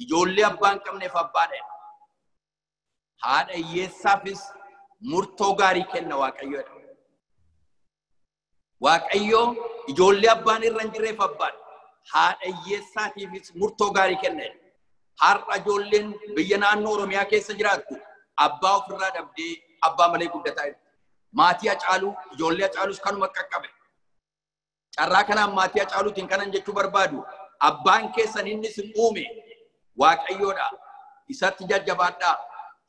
ijoollee abbaan qabneef abbaadha. Haadha hiyyeessaafis murtoo gaarii kenna Waaqayyoodha. Waaqayyo ijoollee abbaan irra hin jirreef abbaadha. Haadha hiyyeessaatiifis murtoo gaarii kenna. Har'a ijoolleen biyya naannoo Oromiyaa keessa jiraattu abbaa ofirraa dhabdee abbaa malee guddataa jirti. Maatii Hacaaluu ijoollee Hacaaluus kanuma qaqqabe. Carraa kanaan maatii Hacaaluutiin kanan jechuu barbaadu abbaan keessan inni sin uume Waaqayyoodha. Isatti jajjabaadhaa.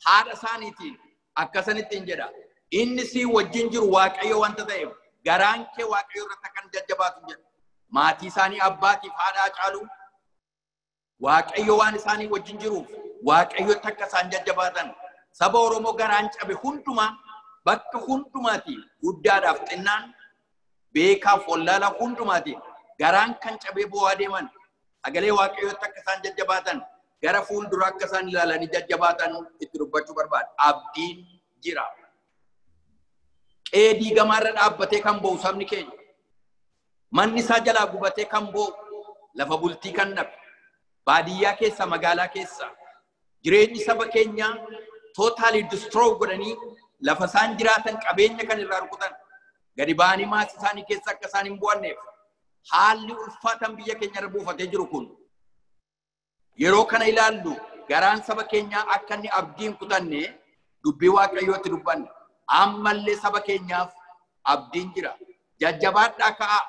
Haadha isaaniitiin akkasanittiin jedha. Inni si wajjin jiru Waaqayyo wanta ta'eef garaan kee Waaqayyo irratti akkan jajjabaatu jedha. Maatii isaanii abbaatiif haadha Hacaaluu Waaqayyo waan isaanii wajjin jiruuf Waaqayyotti akka isaan jajjabaatan saba Oromoo garaan cabe hundumaa bakka hundumaatti guddaadhaaf xinnaan beekaaf wallaalaa hundumaatti garaan kan cabee bu'aa deeman sagalee Waaqayyotti akka isaan jajjabaatan gara fuuldura akka isaan ilaalanii jajjabaatan itti dubbachuu barbaada. Abdiin jira. Qe'ee diigamaarra dhaabbatee kan bo'u sabni keenya. Manni isaa jalaa gubatee kan bo'u lafa bultii kan dhabe. Baadiyyaa keessa magaalaa keessa jireenyi saba keenyaa totally destroy godhanii lafa isaan jiraatan qabeenya kan irraa rukutan gadi ba'anii maatii isaanii keessa akka isaan hin bu'anneef haalli ulfaatan biyya keenya irra buufatee jiru kun yeroo kana ilaallu garaan saba keenyaa akka inni abdiin kutanne dubbii Waaqayyootti dubbanne ammallee saba keenyaaf abdiin jira. Jajjabaadhaa ka'aa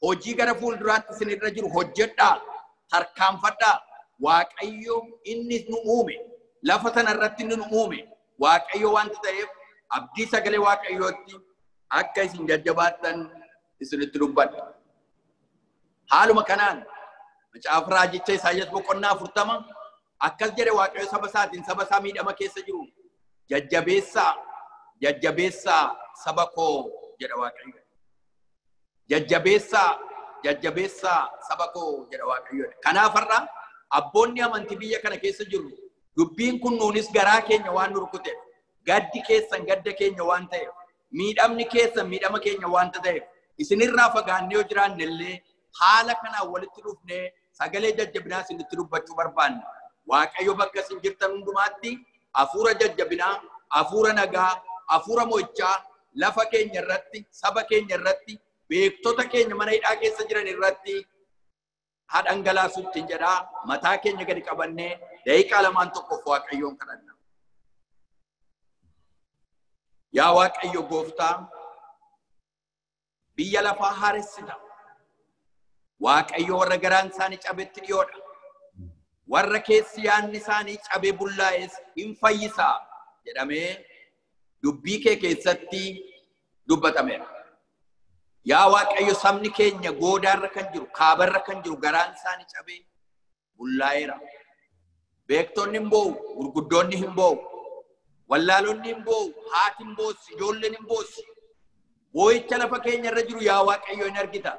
hojii gara fuulduraatti isin irra jiru hojjedhaa tarkaanfadhaa. Waaqayyo inni nu uume lafa sana irratti inni nu uume Waaqayyo wanta ta'eef abdii sagalee Waaqayyootti akka isin jajjabaattan isinitti dubbadha. Haaluma kanaan macaafa raajicha Isaayyaas boqonnaa 40 akkas jedhe Waaqayyo saba isaatiin saba isaa miidhama keessa jiru jajjabeessaa saba koo jedha Waaqayyo. Jajjabeessaa saba koo jedha Waaqayyo. Kanaaf har'a abboonni amantii biyya kana keessa jiru dubbiin kun nuunis garaa keenya waan nu rukuteef gaddi keessan gadda keenya waan ta'eef miidhamni keessan miidhama keenya waan ta'eef isinirraa fagaannee yoo jiraanne illee haala kanaan walitti dhufnee sagalee jajjabinaa isinitti dubbachuu barbaanna. Waaqayyo bakka isin jirtan hundumaatti hafuura jajjabinaa, hafuura nagaa, hafuura mo'ichaa lafa keenya irratti, saba keenya irratti, beektota keenya mana hidhaa keessa jiran irratti hadhangalaasuutti jedhaa mataa keenya gadi qabannee daqiiqaa lamaan tokkoof Waaqayyoon kadhanna. Yaa Waaqayyo Gooftaa, biyya lafaa haaressita. Waaqayyo warra garaan isaanii cabetti dhiyoodha. Warra keessi yaadni isaanii cabee bullaa'es hin fayyisaa jedhamee dubbii kee keessatti dubbatameera. Yaa Waaqayyo sabni keenya goodaarra kan jiru, kaabarra kan jiru garaan isaanii cabee bullaa'eera. Beektonni hin boo'u, gurguddoonni hin boo'u, wallaalonni hin boo'u, haati hin boossi, ijoolleen hin boossi. Boo'icha lafa keenya irra jiru yaa Waaqayyo hin argita.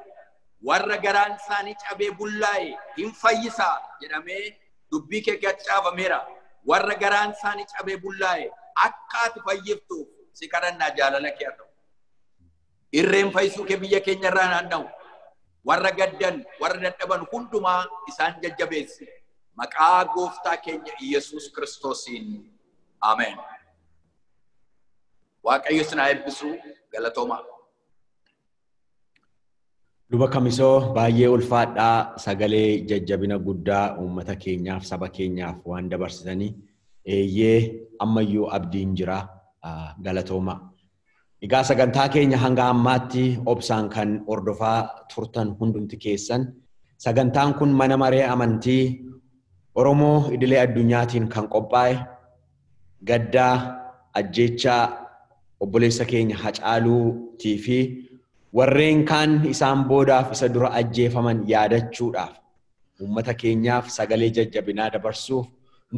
Warra garaan isaanii cabee bullaa'e hin fayyisaa jedhamee dubbii kee gacaafameera. Warra garaan isaanii cabee bullaa'e akka ati fayyiftuuf si kadhannaa jaalala kee haa ta'u. Irreen fayyisuu kee biyya keenya irraa naanna'u. Warra gaddan, warra dadhaban hundumaa isaan jajjabeessi. Maqaa gooftaa keenya Yesuus Kiristoosiin. Ameen. Waaqayyo isin haa eebbisu. Galatoomaa. Luba Kamisoo baay'ee ulfaadhaa sagalee jajjabina guddaa uummata keenyaaf saba keenyaaf waan dabarsitanii eeyyee ammayyuu abdiin jira galatoomaa. Egaa sagantaa keenya hanga ammaatti obsaan kan hordofaa turtan hundumti keessan sagantaan kun mana maree amantii Oromoo idilee addunyaatiin kan qophaa'e gaddaa ajjeechaa obboleessa keenya Hacaaluutii fi warreen kaan isaan boodaaf isa dura ajjeefaman yaadachuudhaaf uummata keenyaaf sagalee jajjabinaa dabarsuuf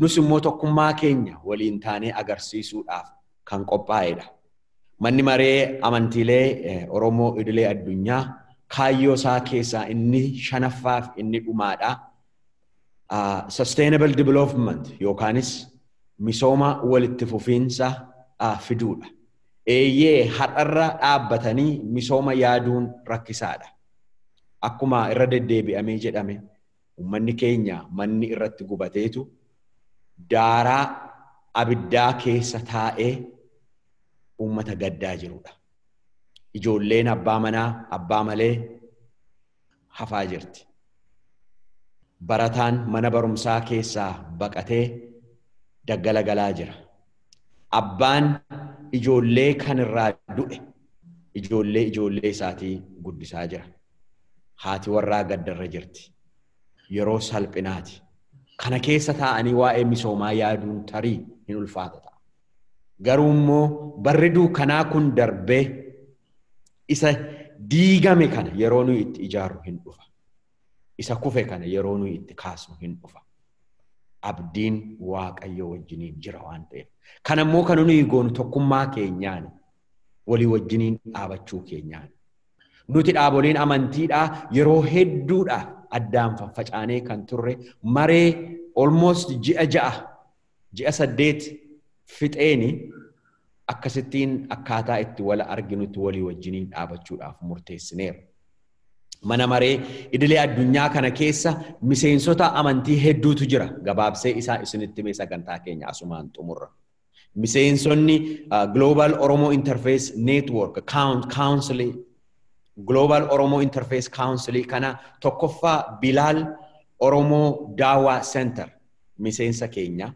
nus immoo tokkummaa keenya waliin taanee agarsiisuudhaaf kan qophaa'edha. Manni maree amantiilee Oromoo idilee addunyaa kaayyoo isaa keessaa inni shanaffaaf inni dhumaadha. Sustainable development yookaanis misooma walitti fufiinsa fiduudha. Eeyyee har'arra dhaabbatanii misooma yaaduun rakkisaadha. Akkuma irra deddeebi'amee jedhame uummanni keenya manni irratti gubateetu daaraa abiddaa keessa taa'ee uummata gaddaa jirudha. Ijoolleen abbaa manaa abbaa malee hafaa jirti. Barataan mana barumsaa keessaa baqatee daggala galaa jira. Abbaan ijoollee kan irraa du'e ijoollee isaatii guddisaa jira. Haati warraa gaddarra jirti. Yeroo salphinaati. Kana keessa taa'anii waa'ee misoomaa yaaduun tarii hin ulfaata ta'a. Garuu immoo barri duukanaa kun darbee isa diigame kana yeroo nuyi itti ijaaru hin dhufa. Isa kufe kana yeroo nuyi itti kaasnu hin dhufa. Abdiin Waaqayyo wajjiniin jira waan ta'eef. Kana immoo kan nuyi goonu tokkummaa keenyaan walii wajjiniin dhaabachuu keenyaan. Nuti dhaaboliin amantiidhaa yeroo hedduudhaa addaan faffacaanee kan turre maree almost ji'a 8 fixeeni akkasittiin akkaataa itti wal arginutti walii wajjiniin dhaabachuudhaaf murteessineera. Mana maree idilee addunyaa kana keessa miseensota amantii hedduutu jira. Gabaabsee isaa isinitti mee sagantaa keenya asumaan xumurra. Miseensonni Global Oromo Interface Network Council Global Oromo Interface Council kana tokkoffaa Bilal Oromo Dawa Center miseensa keenya.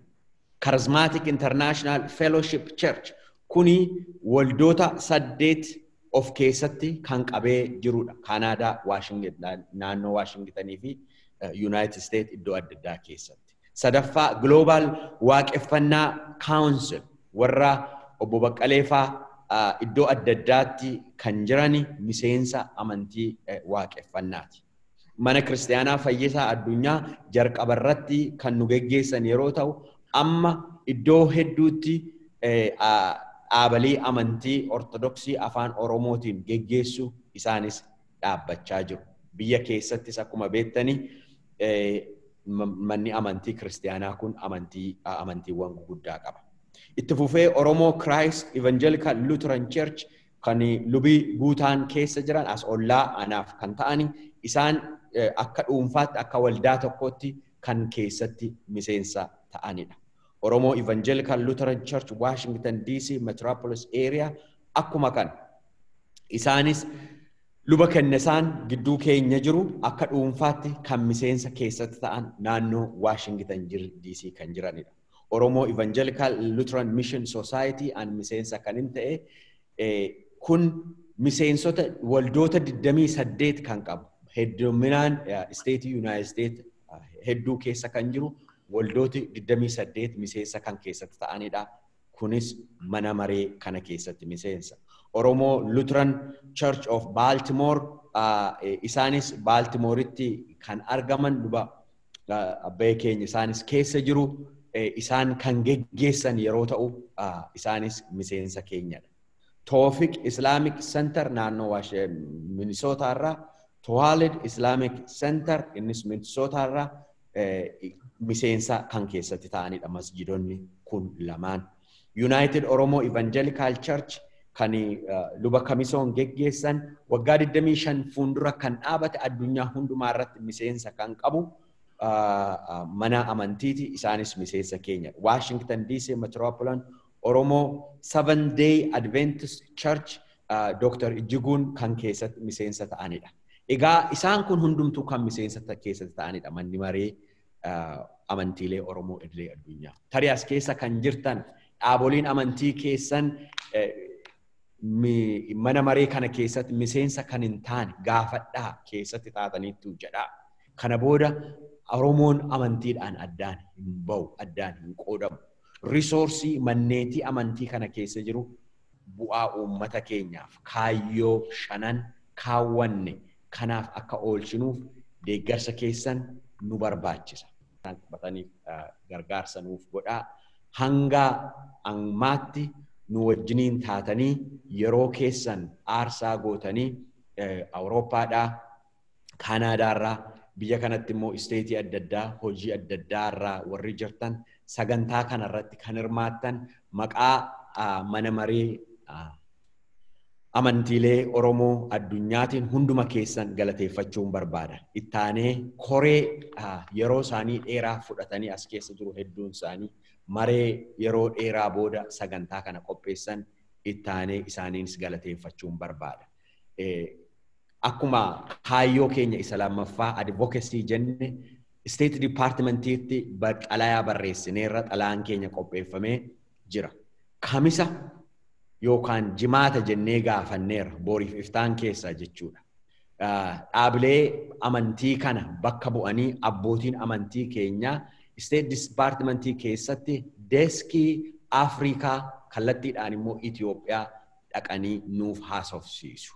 Charismatic International Fellowship Church kuni waldoota 8 of keessatti kan qabee jirudha. Canada, Washington, naannoo Washingtonii fi United States iddoo adda addaa keessatti. Sadaffaa Global Waaqeffannaa Council warra obbo Baqqaleefaa iddoo adda addaatti kan jirani miseensa amantii waaqeffannaati. Mana Kiristaanaa Fayyisaa Addunyaa jalqabarratti kan nu geggeessan yeroo ta'u amma iddoo hedduutti dhaabalii amantii Ortodoksii afaan Oromootiin geggeessu isaanis dhaabbachaa jiru. Biyya keessattis akkuma beektanii manni amantii Kiristaanaa kun amantiiwwan gurguddaa qaba. Itti fufee Oromoo Christ Evangelical Lutheran Church kan lubii guutaan keessa jiran as ollaa anaaf kan ta'ani isaan akka dhuunfaatti akka waldaa tokkotti kan keessatti miseensa ta'anidha. Oromo Evangelical Lutheran Church Washington DC Metropolis Area akkuma kan isaanis luba kennesaan gidduu keenya jiru akka dhuunfaatti kan miseensa keessatti ta'an naannoo Washington DC kan jiranidha. Oromo Evangelical Lutheran Mission Society and miseensa kan hin ta'e kun miseensota waldoota 28 kan qabu. Hedduminaan State United States hedduu keessa kan jiru waldooti 28 miseensa kan keessatti ta'anidha. Kunis mana maree kana keessatti miseensa. Oromoo Lutheran Church of Baltimore isaanis Baltimoretti kan argaman luba abbee keenya isaanis keessa jiru isaan kan geggeessan yeroo ta'u isaanis miseensa keenyadha. Tawfiq Islamic Center naannoo Minnesota irraa, Tawalid Islamic Center innis Minnesota irraa miseensa kan keessatti ta'anidha masjidonni kun lamaan. United Oromo Evangelical Church kan luba kamisoon geggeessan waggaa 25 fuuldura kan dhaabate addunyaa hundumaa irratti miseensa kan qabu mana amantiiti isaanis miseensa keenya. Washington DC Metropolitan Oromo 7-Day Adventist Church Dr. Ijiguun kan keessatti miseensa ta'anidha. Egaa isaan kun hundumtuu kan miseensa keessatti ta'anidha manni maree amantiilee Oromoo idilee addunyaa. Tarii as keessa kan jirtan dhaaboliin amantii keessan mana maree kana keessatti miseensa kan hin taane gaafadhaa keessatti taataniittu jedha. Kana booda Oromoon amantiidhaan addaan hin bahu, addaan hin qoodamu. Risoorsii manneetii amantii kana keessa jiru bu'aa uummata keenyaaf kaayyoo 5 kaawwanne kanaaf akka oolchinuuf deeggarsa keessan nu barbaachisa. Kan qabataniif gargaarsa nuuf godhaa. Hanga ammaatti nu wajjiniin taatanii yeroo keessan aarsaa gootanii Awurooppaadhaa, Kaanaadaarraa, biyya kanatti immoo isteetii adda addaa, hojii adda addaarraa warri jirtan sagantaa kanarratti kan hirmaattan maqaa mana maree amantiilee Oromoo addunyaatiin hunduma keessan galateeffachuun barbaada. Ittaanee koree yeroo isaanii dheeraa fudhatanii as keessa jiru hedduun isaanii maree yeroo dheeraa booda sagantaa kana qopheessan ittaanee isaaniinis galateeffachuun barbaada. Akkuma kaayyoo keenya isa lammaffaa advocacy jenne State Departmentiitti xalayaa barreessineerra xalayaan keenya qopheeffamee jira. Kamisa yookaan jimaata jennee gaafanneerra boriif iftaan keessaa jechuudha. Dhaabilee amantii kana bakka bu'anii abbootiin amantii keenyaa State Departmentii keessatti deeskii Afrikaa kallattiidhaan immoo Itoophiyaa dhaqanii nuuf haasofsiisu.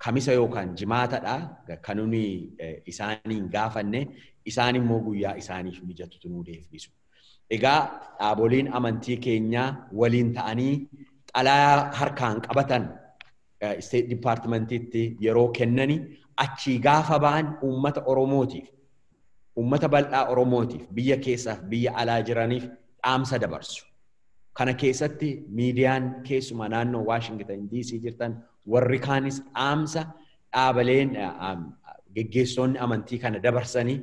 Kamisa yookaan jimaatadha kan nuni isaaniin gaafanne isaan immoo guyyaa isaaniif mijatutu nuu deebisu. Egaa dhaaboliin amantii keenyaa waliin ta'anii xalayaa harkaan qabatan State Departmentiitti yeroo kennani achii gaafa ba'an uummata Oromootiif uummata bal'aa Oromootiif biyya keessaaf biyya alaa jiraniif dhaamsa dabarsu. Kana keessatti miidiyaan keessumaa naannoo Washington DC jirtan warri kaanis dhaamsa dhaabaleen geggeessonni amantii kana dabarsanii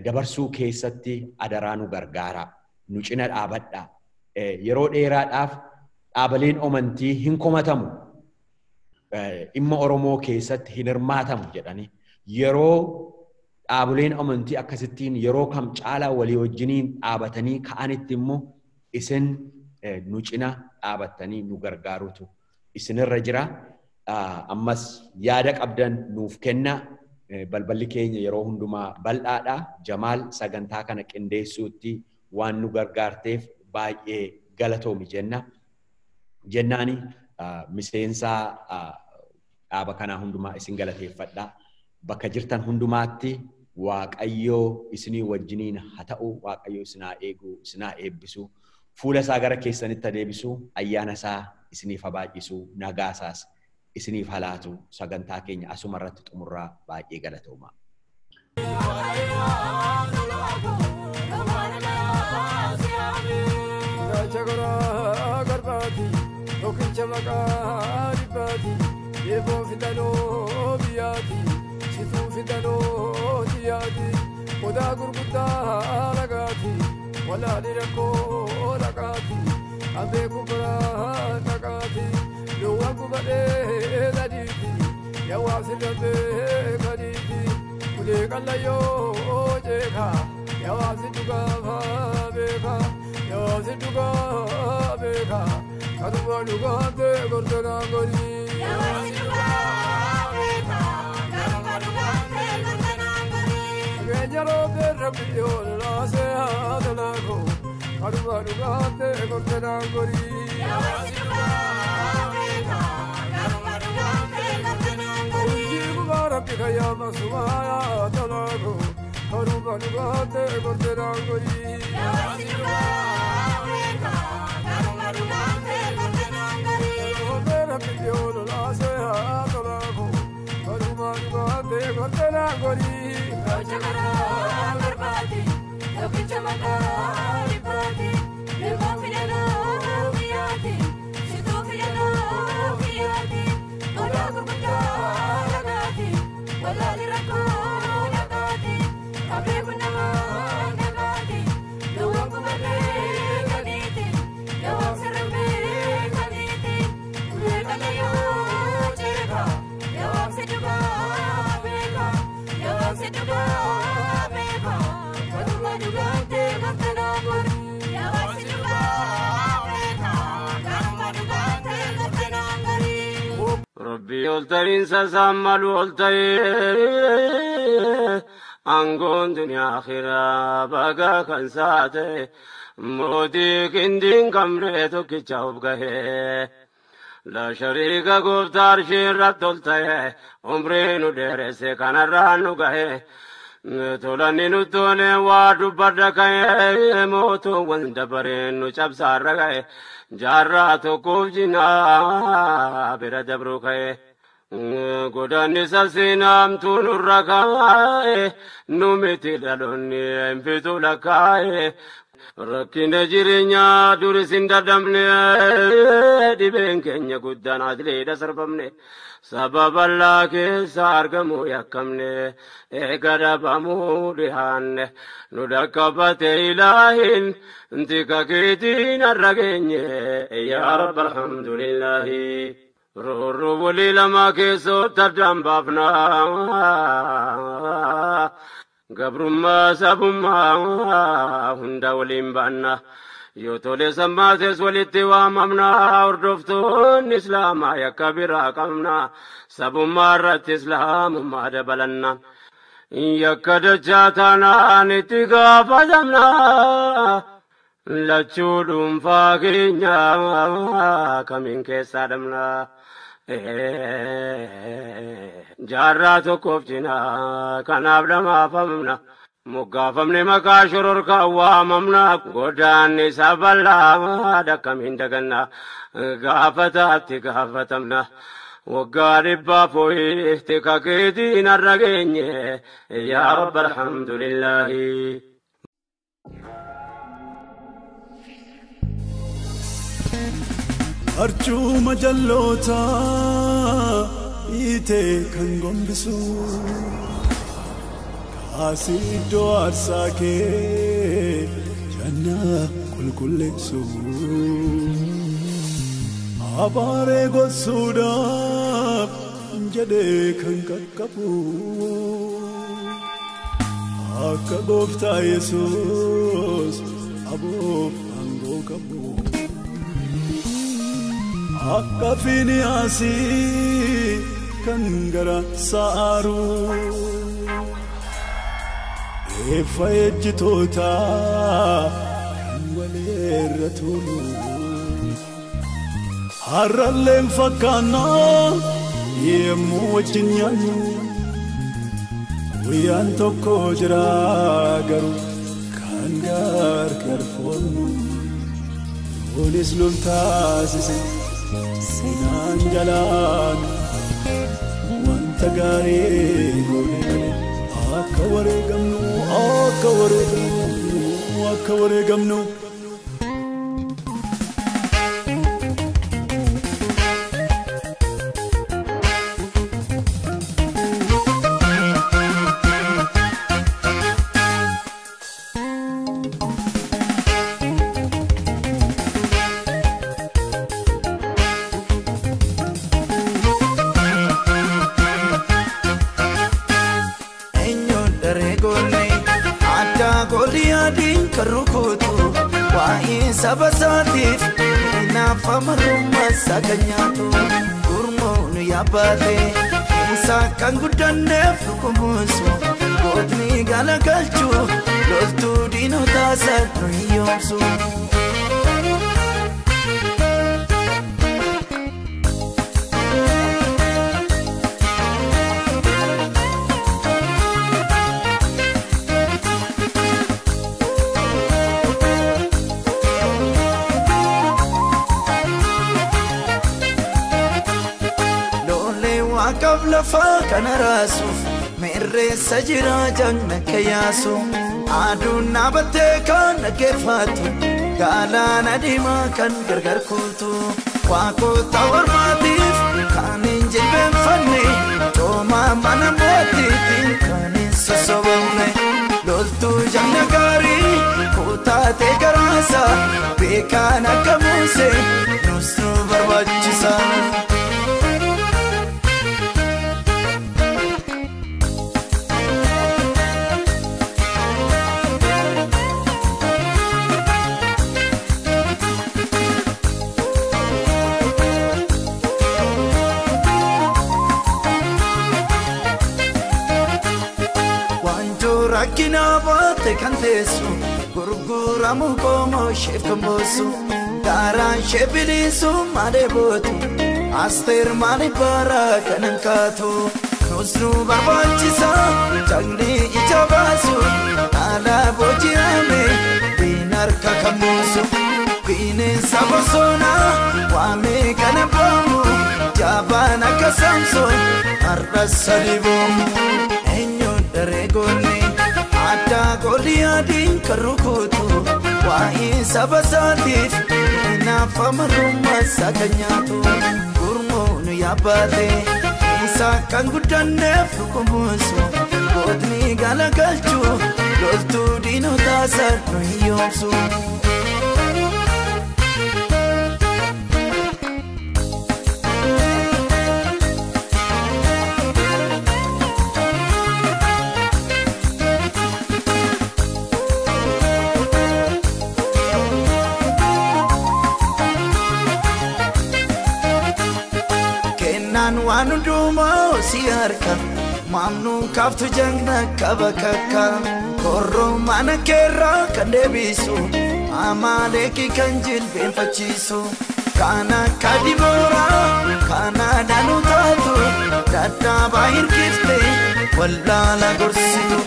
dabarsuu keessatti adaraa nu gargaara. Nu cina dhaabadhaa. Yeroo dheeraadhaaf dhaabaleen amantii hin komatamu. Dhimma Oromoo keessatti hin hirmaatamu jedhanii yeroo dhaabaleen amantii akkasittiin yeroo kam caalaa walii wajjiniin dhaabatanii ka'anitti immoo isin nu cina dhaabattanii nu gargaarutu isinirra jira. Ammas yaada qabdan nuuf kenna. Balballi keenya yeroo hundumaa bal'aadha. Jamaal sagantaa kana qindeessuutti waan nu gargaarteef baay'ee galatoomi jenna. Jennaani miseensa dhaaba kanaa hundumaa isin galateeffadha. Bakka jirtan hundumaatti Waaqayyoo isinii wajjiniin haa ta'u, Waaqayyoo isinaa eegu, isinaa eebbisu, fuula isaa gara keessanitti adeebisu, ayyaana isaa isiniif haa baay'isu, nagaa isaas isiniif haa laatu. Sagantaa keenya asuma irratti xumurraa baay'ee galatooma. Odaa gurguddaa lagaati walaali rakkoo lagaati abeeku biraa lagaati yowwaan gubadhee gadiiti yawaasi dhabee gadiiti ulee qallayyoo jeeka yawaasi dhugaa beeka yawaasi dhugaa beeka kanuma dhugaatee gortonaan godhii yawaasi dhugaa beeka kanuma dhugaatee gortonaan godhii Kenyaro berabdi ola se adalago karuba dugate gortenangori ربي يلترين سسمل والترين أنقون دنيا آخرة بقى كنساته موتي كندين كمريتو كيشاوب قهي لا شريك قفتار شير تلتهي عمرين ديرسي كان الرانو قهي تولاني نتوني وادو بردكي موتو وندبرين نشاب سارغي جاراتو كوفجنا بيرا دبروكي قداني سسينام تونو ركاي نوميتي دالوني انفتو لكاي ركين جيرينيا دورسين دادمني ديبين كينيا قدان عدلي دسربمني سبب الله كيسا أرقمو يكمني إقربامو ريحان ندكبت إلهين انتكا كيتين الرقيني يا رب الحمد لله رورو لي لما كيسو تردام بابنا قبرما سبما هندا وليمبانا يوتولي سماتس ولتوام امنا وردفتون اسلاما يكبر قمنا سبو مرت اسلام ما دبلنا يكد جاتنا نتقا فدمنا لچودم فاقينيا كمين كيسا دمنا جاراتو كوفتنا كناب لما فمنا مقافمني مكا شرور كواممنا قداني سبلا دكمين دقنا قافتاتي قافتمنا وقاربا فوي احتكاكيتين الرقيني يا رب الحمد لله أرجو مجلوتا إيتي كان قنبسو كاسيدو أرساكي جنة كل سو أباري قصودا جدي كان كاكابو أكا قفتا يسوس أبوف أنغو كابو akka Finiyaasi kan gara saaru eeffa ejjitoota kan waleerra tolu harralleen fakkaannaa yemmuu wajjin nyaannu guyyaan tokko jira garuu kan gargar foonnu yoonis lol taasise Sinan jalan wanta gaarii goone akka wareegamnu Sabasatif nafa maruma sakanyatu urmonu yabate insa kangudanef kumusu godni galagalchu loltu dino tasat riyomsu Waaqaaf lafa kana raasuuf mirreessa jira jagna kiyaasu aduun dhaabattee kan dhaggeeffatu galaana diimaa kan gargar kuutu waaqota ormaatiif kan hin jilbeenfanne cooma mana mootiitiin kan hin sosobamne loltuu jagna gaarii kutaatee garaasa beekaan akka Musee nus nu barbaachisa. Rakkina baate kan teessu gurguramu qomoo isheef kan boossu daaraan ishee bilisu malee bootu Asteer maaliif bara kan hankaatu nus nu barbaachisa jagni ija baasu haala booji'ame biin harka kan muusu bineensa bosonaa waamee kan abbaamu jaabaan akka Saamsoon har'a sadi boomu eenyuun dareegoonni adda Goliyaadiin kan rukutu waa'ee saba isaatiif hinaafama rummasaa kan nyaatu gurmuun yaabbaate isaa kan guddanneef dhukkumuusu gootni galagalchuu loltuu diinotaa sarnu hiyyoomsu. Waan hundumaa si harka maamnu kaaftu jagna qaba kakka korroo mana keerraa kan deebisu Amaaleeki kan jilbeenfachiisu kan akka Dibooraa kan aadaanu taatu dadhaabaa hirkiftee wallaala gorsitu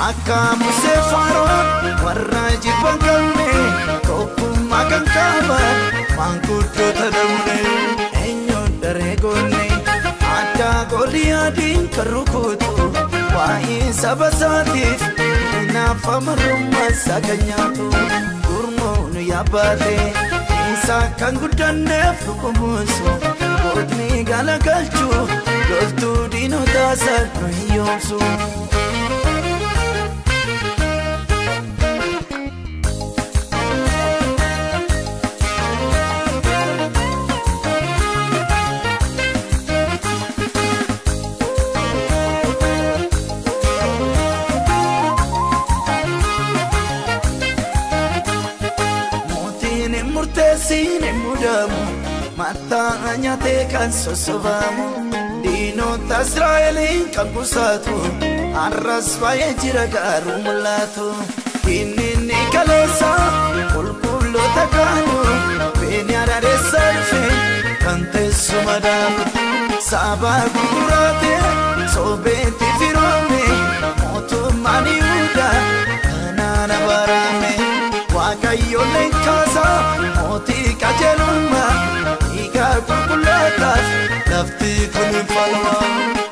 akka Musee Faaroon warra jibban qabne tokkummaa kan qaban maanguddoota dhabne eenyuun dareegoonni adda Goliyaadiin kan rukutu waa'ee saba isaatiif hinaafama rummasaa kan nyaatu gurmuun yaabbaate isaa kan guddanneef dhukkumuusu gootni galagalchuu loltuu diinotaa sarnu hiyyoomsu. Sine mudamu mata nyate kan sosobamu diinota Israa'eliin kan busaatu arras baay'ee jira garuu mul'atu inni kaleessa qulqulloota kaanu Beniyaad adeessaa dhufe kan teessuma daabu saba gurguraate soobeetti firoome mootummaan Yihuudaa kanaan abaarame Waaqayyoon leenkaasa mootii qajeelummaa dhiiga qulqullootaaf lafti kun hin falmaa.